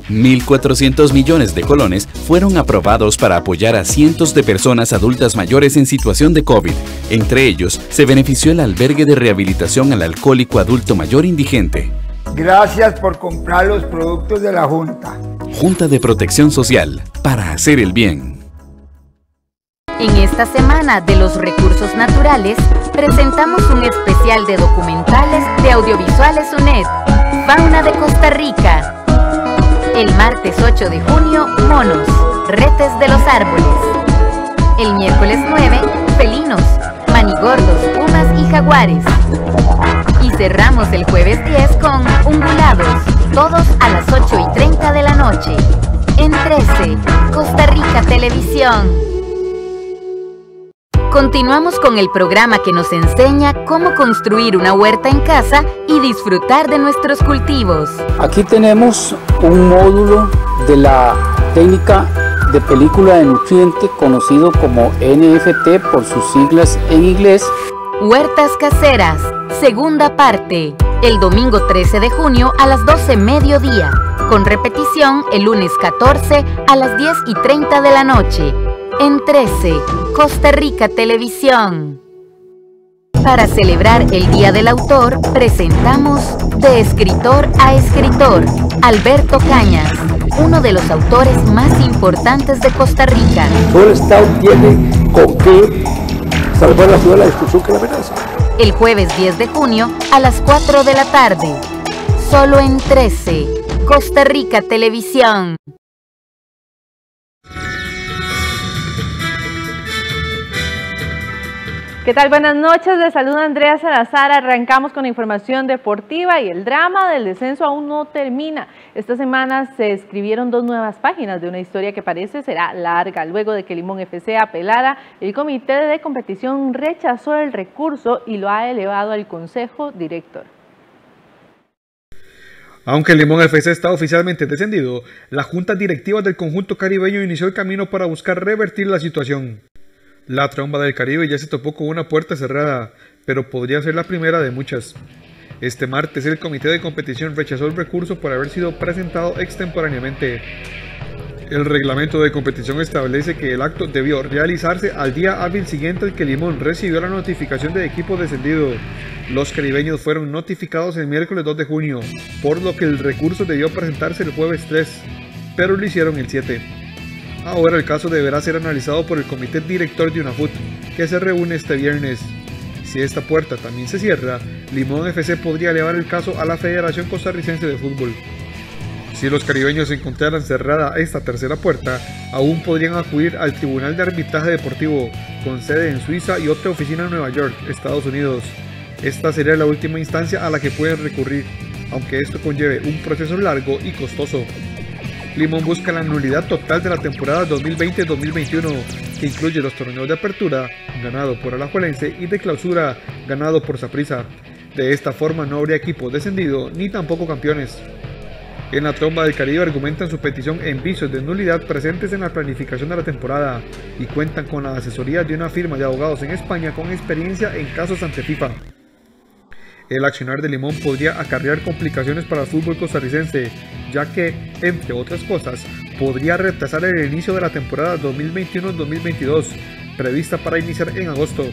1.400 millones de colones fueron aprobados para apoyar a cientos de personas adultas mayores en situación de COVID. Entre ellos, se benefició el albergue de rehabilitación al alcohólico adulto mayor indigente. Gracias por comprar los productos de la Junta. Junta de Protección Social, para hacer el bien. En esta semana de los recursos naturales, presentamos un especial de documentales de Audiovisuales UNED, Fauna de Costa Rica. El martes 8 de junio, monos, retes de los árboles. El miércoles 9, felinos, manigordos, pumas y jaguares. Y cerramos el jueves 10 con ungulados, todos a las 8:30 de la noche. En 13, Costa Rica Televisión. Continuamos con el programa que nos enseña cómo construir una huerta en casa y disfrutar de nuestros cultivos. Aquí tenemos un módulo de la técnica de película de nutriente conocido como NFT por sus siglas en inglés. Huertas caseras, segunda parte, el domingo 13 de junio a las 12 mediodía, con repetición el lunes 14 a las 10:30 de la noche. En 13, Costa Rica Televisión. Para celebrar el Día del Autor, presentamos De Escritor a Escritor, Alberto Cañas, uno de los autores más importantes de Costa Rica. Todo el Estado tiene con qué salvar la ciudad de la discusión que la amenaza. El jueves 10 de junio a las 4 de la tarde. Solo en 13, Costa Rica Televisión. ¿Qué tal? Buenas noches, les saluda Andrea Salazar. Arrancamos con información deportiva y el drama del descenso aún no termina. Esta semana se escribieron 2 nuevas páginas de una historia que parece será larga. Luego de que Limón FC apelara, el comité de competición rechazó el recurso y lo ha elevado al Consejo Director. Aunque Limón FC está oficialmente descendido, la junta directiva del conjunto caribeño inició el camino para buscar revertir la situación. La Tromba del Caribe ya se topó con una puerta cerrada, pero podría ser la primera de muchas. Este martes el comité de competición rechazó el recurso por haber sido presentado extemporáneamente. El reglamento de competición establece que el acto debió realizarse al día hábil siguiente al que Limón recibió la notificación de equipo descendido. Los caribeños fueron notificados el miércoles 2 de junio, por lo que el recurso debió presentarse el jueves 3, pero lo hicieron el 7. Ahora el caso deberá ser analizado por el comité director de UNAFUT, que se reúne este viernes. Si esta puerta también se cierra, Limón FC podría elevar el caso a la Federación Costarricense de Fútbol. Si los caribeños encontraran cerrada esta tercera puerta, aún podrían acudir al Tribunal de Arbitraje Deportivo, con sede en Suiza y otra oficina en Nueva York, Estados Unidos. Esta sería la última instancia a la que pueden recurrir, aunque esto conlleve un proceso largo y costoso. Limón busca la nulidad total de la temporada 2020-2021, que incluye los torneos de apertura, ganado por Alajuelense, y de clausura, ganado por Saprissa. De esta forma no habría equipo descendido, ni tampoco campeones. En la Tromba del Caribe argumentan su petición en vicios de nulidad presentes en la planificación de la temporada y cuentan con la asesoría de una firma de abogados en España con experiencia en casos ante FIFA. El accionar de Limón podría acarrear complicaciones para el fútbol costarricense, ya que, entre otras cosas, podría retrasar el inicio de la temporada 2021-2022, prevista para iniciar en agosto.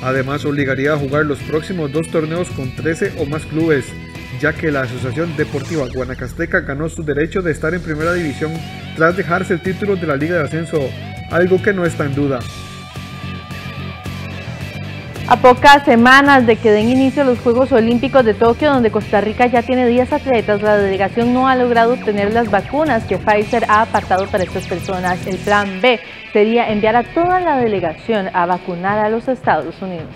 Además, obligaría a jugar los próximos 2 torneos con 13 o más clubes, ya que la Asociación Deportiva Guanacasteca ganó su derecho de estar en primera división tras dejarse el título de la Liga de Ascenso, algo que no está en duda. A pocas semanas de que den inicio a los Juegos Olímpicos de Tokio, donde Costa Rica ya tiene 10 atletas, la delegación no ha logrado obtener las vacunas que Pfizer ha apartado para estas personas. El plan B sería enviar a toda la delegación a vacunar a los Estados Unidos.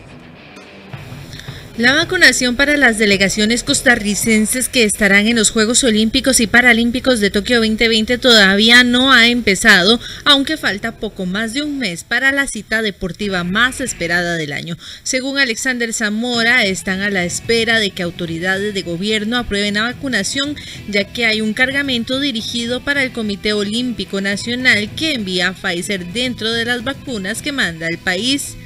La vacunación para las delegaciones costarricenses que estarán en los Juegos Olímpicos y Paralímpicos de Tokio 2020 todavía no ha empezado, aunque falta poco más de un mes para la cita deportiva más esperada del año. Según Alexander Zamora, están a la espera de que autoridades de gobierno aprueben la vacunación, ya que hay un cargamento dirigido para el Comité Olímpico Nacional que envía a Pfizer dentro de las vacunas que manda el país.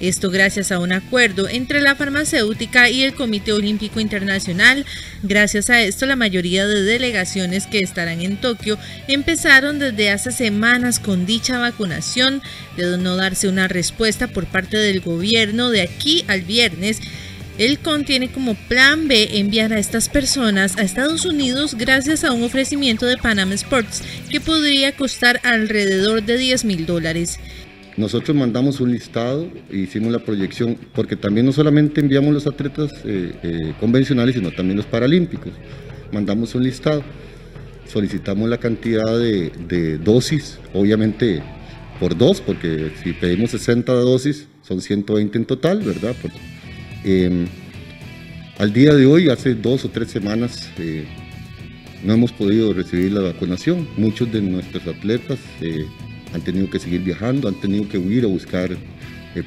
Esto gracias a un acuerdo entre la farmacéutica y el Comité Olímpico Internacional. Gracias a esto, la mayoría de delegaciones que estarán en Tokio empezaron desde hace semanas con dicha vacunación. De no darse una respuesta por parte del gobierno de aquí al viernes, el CON tiene como plan B enviar a estas personas a Estados Unidos gracias a un ofrecimiento de Panam Sports que podría costar alrededor de $10,000. Nosotros mandamos un listado e hicimos la proyección, porque también no solamente enviamos los atletas convencionales, sino también los paralímpicos. Mandamos un listado, solicitamos la cantidad de dosis, obviamente por 2, porque si pedimos 60 dosis, son 120 en total, ¿verdad? Al día de hoy, hace 2 o 3 semanas, no hemos podido recibir la vacunación. Muchos de nuestros atletas han tenido que seguir viajando, han tenido que huir a buscar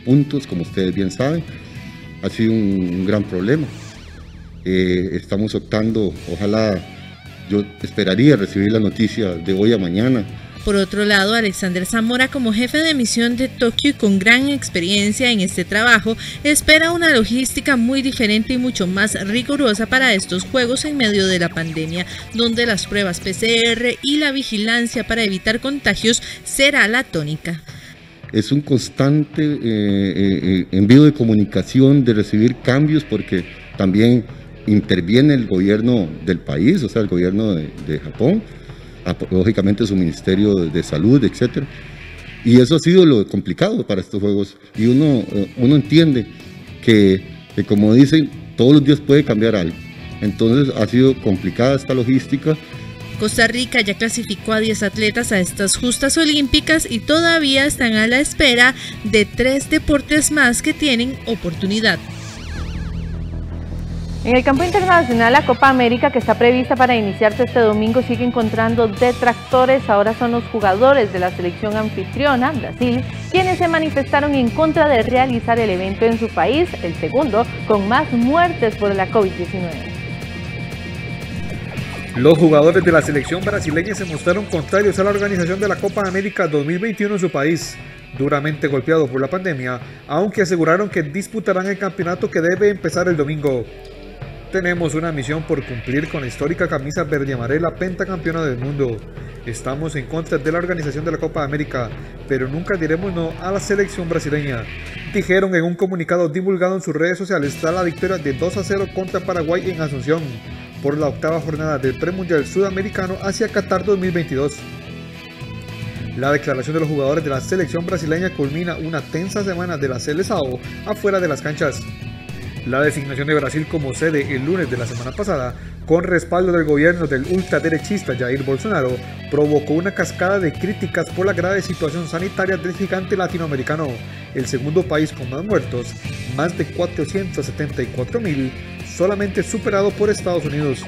puntos, como ustedes bien saben. Ha sido un gran problema. Estamos optando, ojalá, yo esperaría recibir la noticia de hoy a mañana. Por otro lado, Alexander Zamora, como jefe de misión de Tokio y con gran experiencia en este trabajo, espera una logística muy diferente y mucho más rigurosa para estos Juegos en medio de la pandemia, donde las pruebas PCR y la vigilancia para evitar contagios será la tónica. Es un constante envío de comunicación, de recibir cambios, porque también interviene el gobierno del país, o sea, el gobierno de Japón, lógicamente su Ministerio de Salud, etc. Y eso ha sido lo complicado para estos Juegos. Y uno entiende que, como dicen, todos los días puede cambiar algo. Entonces ha sido complicada esta logística. Costa Rica ya clasificó a 10 atletas a estas justas olímpicas y todavía están a la espera de 3 deportes más que tienen oportunidad. En el campo internacional, la Copa América, que está prevista para iniciarse este domingo, sigue encontrando detractores. Ahora son los jugadores de la selección anfitriona, Brasil, quienes se manifestaron en contra de realizar el evento en su país, el segundo con más muertes por la COVID-19. Los jugadores de la selección brasileña se mostraron contrarios a la organización de la Copa América 2021 en su país, duramente golpeado por la pandemia, aunque aseguraron que disputarán el campeonato que debe empezar el domingo. Tenemos una misión por cumplir con la histórica camisa verde y amarela pentacampeona del mundo. Estamos en contra de la organización de la Copa América, pero nunca diremos no a la selección brasileña, dijeron en un comunicado divulgado en sus redes sociales tras la victoria de 2-0 contra Paraguay en Asunción, por la octava jornada del premundial sudamericano hacia Qatar 2022. La declaración de los jugadores de la selección brasileña culmina una tensa semana de la Seleção afuera de las canchas. La designación de Brasil como sede el lunes de la semana pasada, con respaldo del gobierno del ultraderechista Jair Bolsonaro, provocó una cascada de críticas por la grave situación sanitaria del gigante latinoamericano, el segundo país con más muertos, más de 474.000, solamente superado por Estados Unidos.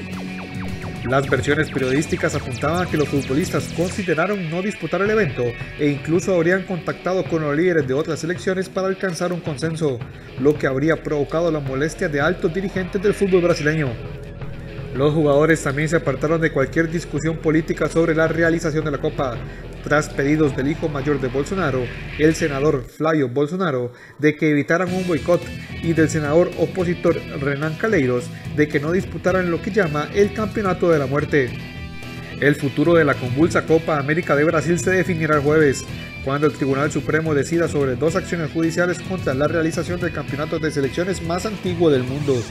Las versiones periodísticas apuntaban a que los futbolistas consideraron no disputar el evento e incluso habrían contactado con los líderes de otras selecciones para alcanzar un consenso, lo que habría provocado la molestia de altos dirigentes del fútbol brasileño. Los jugadores también se apartaron de cualquier discusión política sobre la realización de la Copa, tras pedidos del hijo mayor de Bolsonaro, el senador Flávio Bolsonaro, de que evitaran un boicot, y del senador opositor Renan Calheiros, de que no disputaran lo que llama el campeonato de la muerte. El futuro de la convulsa Copa América de Brasil se definirá el jueves, cuando el Tribunal Supremo decida sobre 2 acciones judiciales contra la realización del campeonato de selecciones más antiguo del mundo.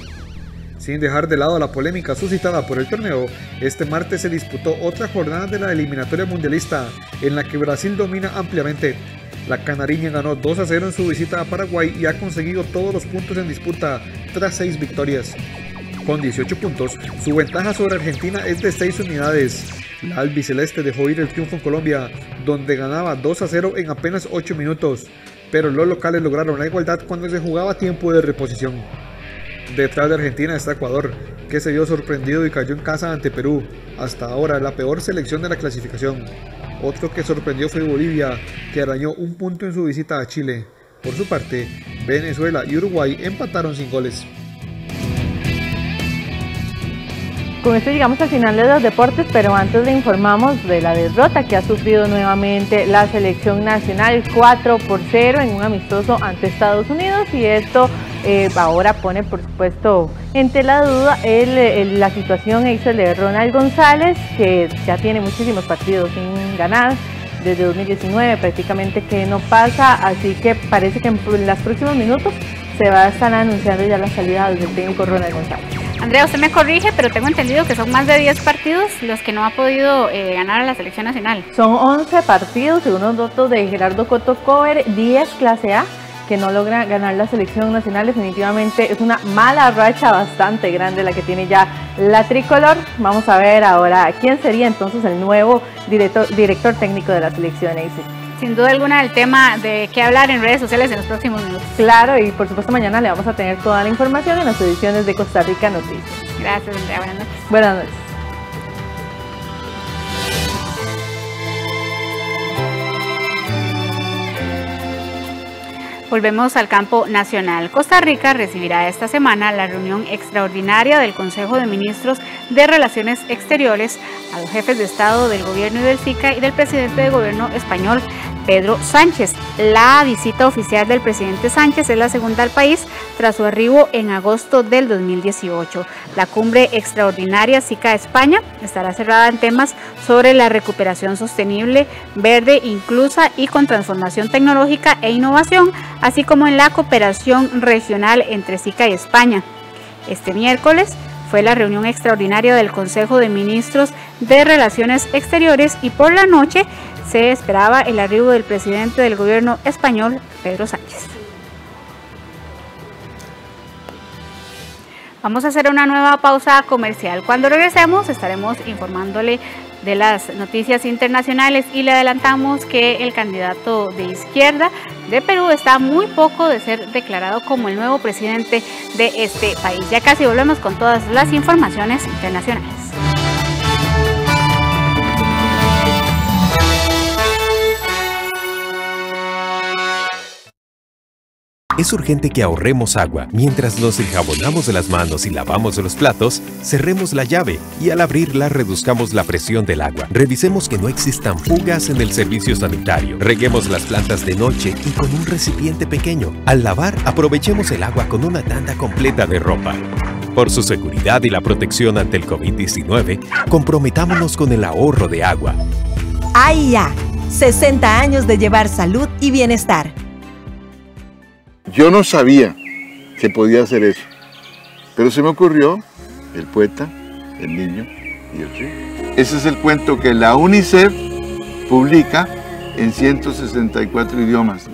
Sin dejar de lado la polémica suscitada por el torneo, este martes se disputó otra jornada de la eliminatoria mundialista, en la que Brasil domina ampliamente. La canariña ganó 2-0 en su visita a Paraguay y ha conseguido todos los puntos en disputa, tras 6 victorias. Con 18 puntos, su ventaja sobre Argentina es de 6 unidades. La albiceleste dejó ir el triunfo en Colombia, donde ganaba 2-0 en apenas 8 minutos, pero los locales lograron la igualdad cuando se jugaba tiempo de reposición. Detrás de Argentina está Ecuador, que se vio sorprendido y cayó en casa ante Perú, hasta ahora la peor selección de la clasificación. Otro que sorprendió fue Bolivia, que arañó un punto en su visita a Chile. Por su parte, Venezuela y Uruguay empataron sin goles. Con esto llegamos al final de los deportes, pero antes le informamos de la derrota que ha sufrido nuevamente la selección nacional 4-0 en un amistoso ante Estados Unidos, y esto ahora pone por supuesto en tela de duda la situación de Ronald González, que ya tiene muchísimos partidos sin ganar desde 2019 prácticamente que no pasa, así que parece que en los próximos minutos se va a estar anunciando ya la salida del técnico Ronald González. Andrea, usted me corrige, pero tengo entendido que son más de 10 partidos los que no ha podido ganar a la selección nacional. Son 11 partidos, según los datos de Gerardo Coto Cover, 10 clase A, que no logra ganar la selección nacional. Definitivamente es una mala racha bastante grande la que tiene ya la tricolor. Vamos a ver ahora quién sería entonces el nuevo director técnico de la selección. Sin duda alguna el tema de qué hablar en redes sociales en los próximos minutos. Claro, y por supuesto mañana le vamos a tener toda la información en las ediciones de Costa Rica Noticias. Gracias, Andrea. Buenas noches. Buenas noches. Volvemos al campo nacional. Costa Rica recibirá esta semana la reunión extraordinaria del Consejo de Ministros de Relaciones Exteriores, a los jefes de Estado del gobierno y del SICA y del presidente de gobierno español, Pedro Sánchez. La visita oficial del presidente Sánchez es la segunda al país tras su arribo en agosto del 2018. La cumbre extraordinaria SICA-España estará cerrada en temas sobre la recuperación sostenible, verde, inclusa y con transformación tecnológica e innovación, así como en la cooperación regional entre SICA y España. Este miércoles fue la reunión extraordinaria del Consejo de Ministros de Relaciones Exteriores y por la noche se esperaba el arribo del presidente del gobierno español, Pedro Sánchez. Vamos a hacer una nueva pausa comercial. Cuando regresemos estaremos informándole de las noticias internacionales y le adelantamos que el candidato de izquierda de Perú está muy poco de ser declarado como el nuevo presidente de este país. Ya casi volvemos con todas las informaciones internacionales. Es urgente que ahorremos agua. Mientras nos enjabonamos las manos y lavamos los platos, cerremos la llave y al abrirla reduzcamos la presión del agua. Revisemos que no existan fugas en el servicio sanitario. Reguemos las plantas de noche y con un recipiente pequeño. Al lavar, aprovechemos el agua con una tanda completa de ropa. Por su seguridad y la protección ante el COVID-19, comprometámonos con el ahorro de agua. AIA, 60 años de llevar salud y bienestar. Yo no sabía que podía hacer eso, pero se me ocurrió el poeta, el niño y el río. Ese es el cuento que la UNICEF publica en 164 idiomas.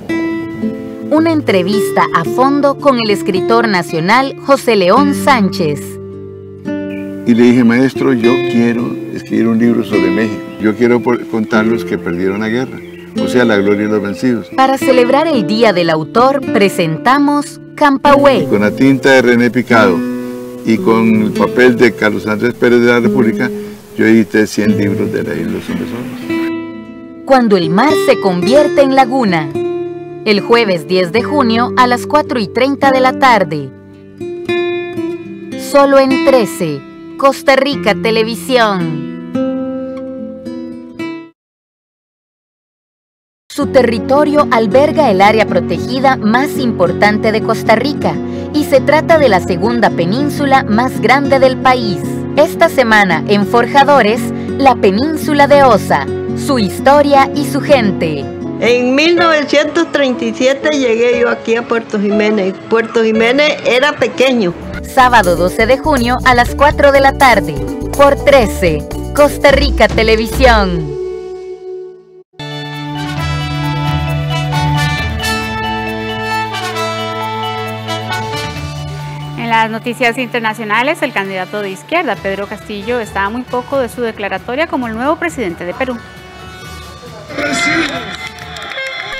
Una entrevista a fondo con el escritor nacional José León Sánchez. Y le dije, maestro, yo quiero escribir un libro sobre México. Yo quiero contar los que perdieron la guerra, o sea, la gloria de los vencidos. Para celebrar el Día del Autor, presentamos Campahue. Con la tinta de René Picado y con el papel de Carlos Andrés Pérez de la República, yo edité 100 libros de la isla de los hombres solos. Cuando el mar se convierte en laguna. El jueves 10 de junio a las 4:30 de la tarde. Solo en 13, Costa Rica Televisión. Su territorio alberga el área protegida más importante de Costa Rica y se trata de la segunda península más grande del país. Esta semana en Forjadores, la península de Osa, su historia y su gente. En 1937 llegué yo aquí a Puerto Jiménez. Puerto Jiménez era pequeño. Sábado 12 de junio a las 4 de la tarde. Por 13, Costa Rica Televisión. En las noticias internacionales, el candidato de izquierda, Pedro Castillo, está a muy poco de su declaratoria como el nuevo presidente de Perú.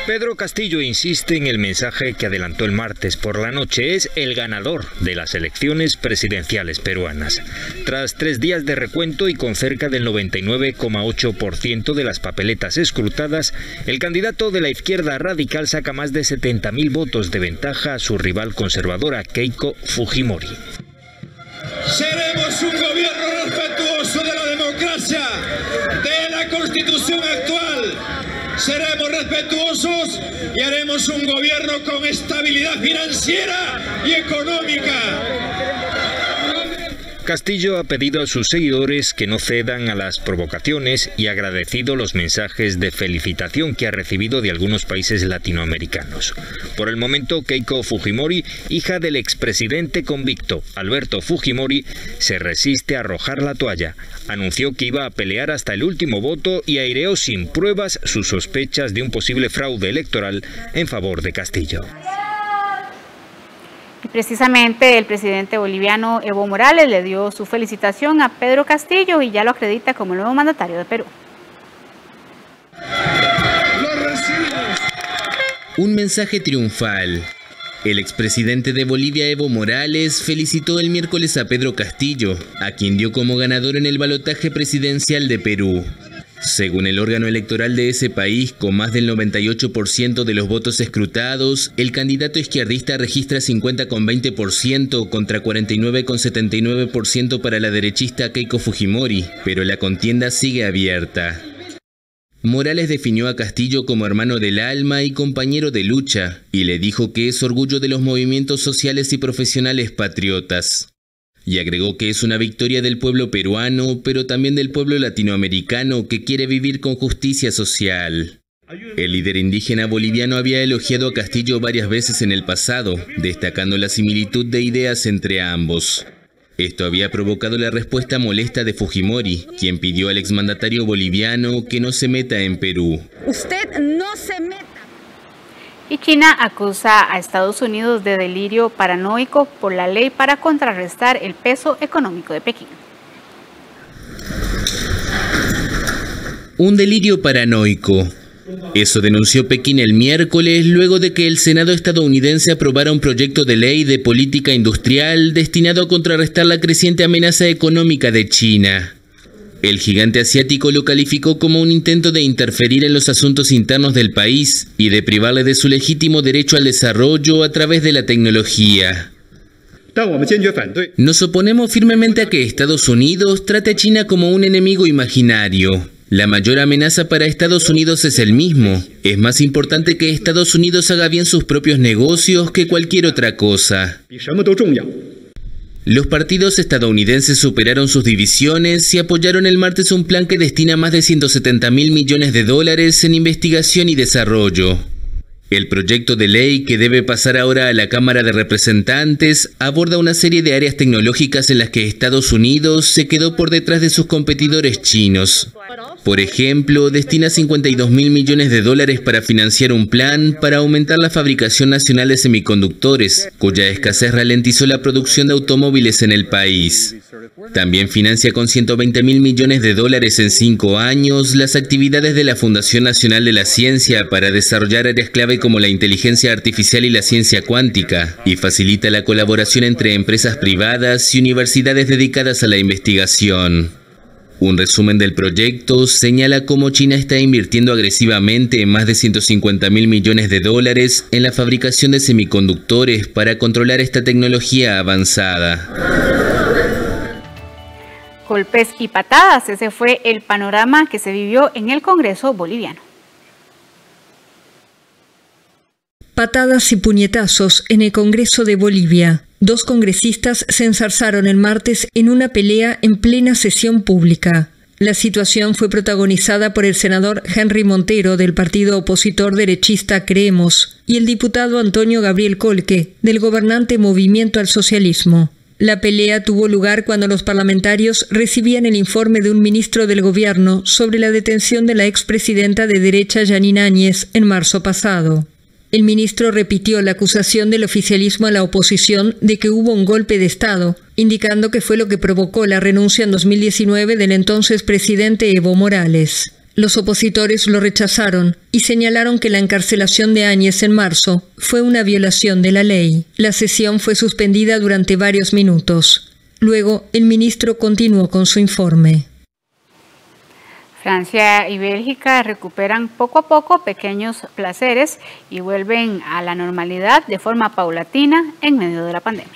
Pedro Castillo insiste en el mensaje que adelantó el martes por la noche: es el ganador de las elecciones presidenciales peruanas. Tras 3 días de recuento y con cerca del 99,8% de las papeletas escrutadas, el candidato de la izquierda radical saca más de 70.000 votos de ventaja a su rival conservadora, Keiko Fujimori. Seremos un gobierno respetuoso de la democracia, de la Constitución actual. Seremos respetuosos y haremos un gobierno con estabilidad financiera y económica. Castillo ha pedido a sus seguidores que no cedan a las provocaciones y ha agradecido los mensajes de felicitación que ha recibido de algunos países latinoamericanos. Por el momento, Keiko Fujimori, hija del expresidente convicto Alberto Fujimori, se resiste a arrojar la toalla. Anunció que iba a pelear hasta el último voto y aireó sin pruebas sus sospechas de un posible fraude electoral en favor de Castillo. Y precisamente el presidente boliviano Evo Morales le dio su felicitación a Pedro Castillo y ya lo acredita como el nuevo mandatario de Perú. Un mensaje triunfal. El expresidente de Bolivia, Evo Morales, felicitó el miércoles a Pedro Castillo, a quien dio como ganador en el balotaje presidencial de Perú. Según el órgano electoral de ese país, con más del 98% de los votos escrutados, el candidato izquierdista registra 50,20% contra 49,79% para la derechista Keiko Fujimori, pero la contienda sigue abierta. Morales definió a Castillo como hermano del alma y compañero de lucha, y le dijo que es orgullo de los movimientos sociales y profesionales patriotas. Y agregó que es una victoria del pueblo peruano, pero también del pueblo latinoamericano que quiere vivir con justicia social. El líder indígena boliviano había elogiado a Castillo varias veces en el pasado, destacando la similitud de ideas entre ambos. Esto había provocado la respuesta molesta de Fujimori, quien pidió al exmandatario boliviano que no se meta en Perú. Usted no se meta. Y China acusa a Estados Unidos de delirio paranoico por la ley para contrarrestar el peso económico de Pekín. Un delirio paranoico. Eso denunció Pekín el miércoles luego de que el Senado estadounidense aprobara un proyecto de ley de política industrial destinado a contrarrestar la creciente amenaza económica de China. El gigante asiático lo calificó como un intento de interferir en los asuntos internos del país y de privarle de su legítimo derecho al desarrollo a través de la tecnología. Nos oponemos firmemente a que Estados Unidos trate a China como un enemigo imaginario. La mayor amenaza para Estados Unidos es el mismo. Es más importante que Estados Unidos haga bien sus propios negocios que cualquier otra cosa. Los partidos estadounidenses superaron sus divisiones y apoyaron el martes un plan que destina más de 170.000 millones de dólares en investigación y desarrollo. El proyecto de ley, que debe pasar ahora a la Cámara de Representantes, aborda una serie de áreas tecnológicas en las que Estados Unidos se quedó por detrás de sus competidores chinos. Por ejemplo, destina 52.000 millones de dólares para financiar un plan para aumentar la fabricación nacional de semiconductores, cuya escasez ralentizó la producción de automóviles en el país. También financia con 120.000 millones de dólares en 5 años las actividades de la Fundación Nacional de la Ciencia para desarrollar áreas clave como la inteligencia artificial y la ciencia cuántica, y facilita la colaboración entre empresas privadas y universidades dedicadas a la investigación. Un resumen del proyecto señala cómo China está invirtiendo agresivamente más de 150.000 millones de dólares en la fabricación de semiconductores para controlar esta tecnología avanzada. Golpes y patadas, ese fue el panorama que se vivió en el Congreso boliviano. Patadas y puñetazos en el Congreso de Bolivia. 2 congresistas se enzarzaron el martes en una pelea en plena sesión pública. La situación fue protagonizada por el senador Henry Montero del partido opositor derechista Creemos y el diputado Antonio Gabriel Colque del gobernante Movimiento al Socialismo. La pelea tuvo lugar cuando los parlamentarios recibían el informe de un ministro del gobierno sobre la detención de la expresidenta de derecha Yanine Áñez en marzo pasado. El ministro repitió la acusación del oficialismo a la oposición de que hubo un golpe de Estado, indicando que fue lo que provocó la renuncia en 2019 del entonces presidente Evo Morales. Los opositores lo rechazaron y señalaron que la encarcelación de Áñez en marzo fue una violación de la ley. La sesión fue suspendida durante varios minutos. Luego, el ministro continuó con su informe. Francia y Bélgica recuperan poco a poco pequeños placeres y vuelven a la normalidad de forma paulatina en medio de la pandemia.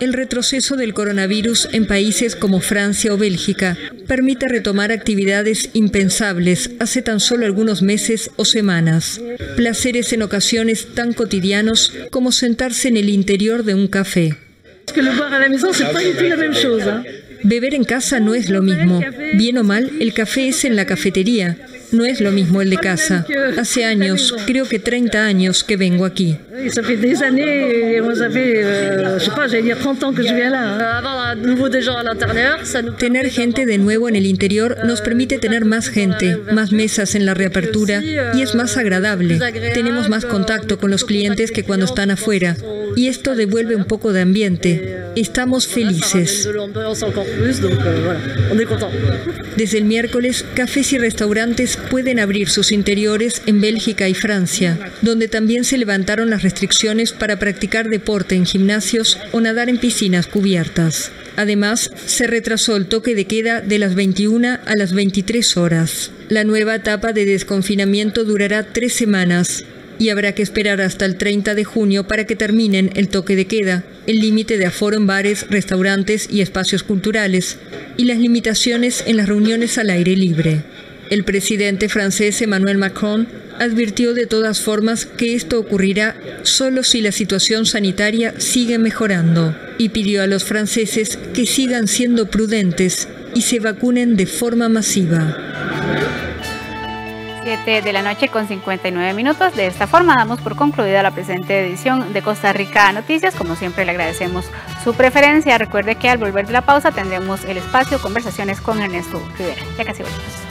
El retroceso del coronavirus en países como Francia o Bélgica permite retomar actividades impensables hace tan solo algunos meses o semanas. Placeres en ocasiones tan cotidianos como sentarse en el interior de un café. Beber en casa no es lo mismo. Bien o mal, el café es en la cafetería. No es lo mismo el de casa. Hace años, creo que 30 años que vengo aquí. Tener gente de nuevo en el interior nos permite tener más gente, más mesas en la reapertura y es más agradable. Tenemos más contacto con los clientes que cuando están afuera y esto devuelve un poco de ambiente. Estamos felices. Desde el miércoles, cafés y restaurantes pueden abrir sus interiores en Bélgica y Francia, donde también se levantaron las restricciones para practicar deporte en gimnasios o nadar en piscinas cubiertas. Además, se retrasó el toque de queda de las 21 a las 23 horas. La nueva etapa de desconfinamiento durará 3 semanas y habrá que esperar hasta el 30 de junio para que terminen el toque de queda, el límite de aforo en bares, restaurantes y espacios culturales, y las limitaciones en las reuniones al aire libre. El presidente francés Emmanuel Macron advirtió de todas formas que esto ocurrirá solo si la situación sanitaria sigue mejorando y pidió a los franceses que sigan siendo prudentes y se vacunen de forma masiva. 7 de la noche con 59 minutos. De esta forma damos por concluida la presente edición de Costa Rica Noticias. Como siempre le agradecemos su preferencia. Recuerde que al volver de la pausa tendremos el espacio Conversaciones con Ernesto Rivera. Ya casi volvemos.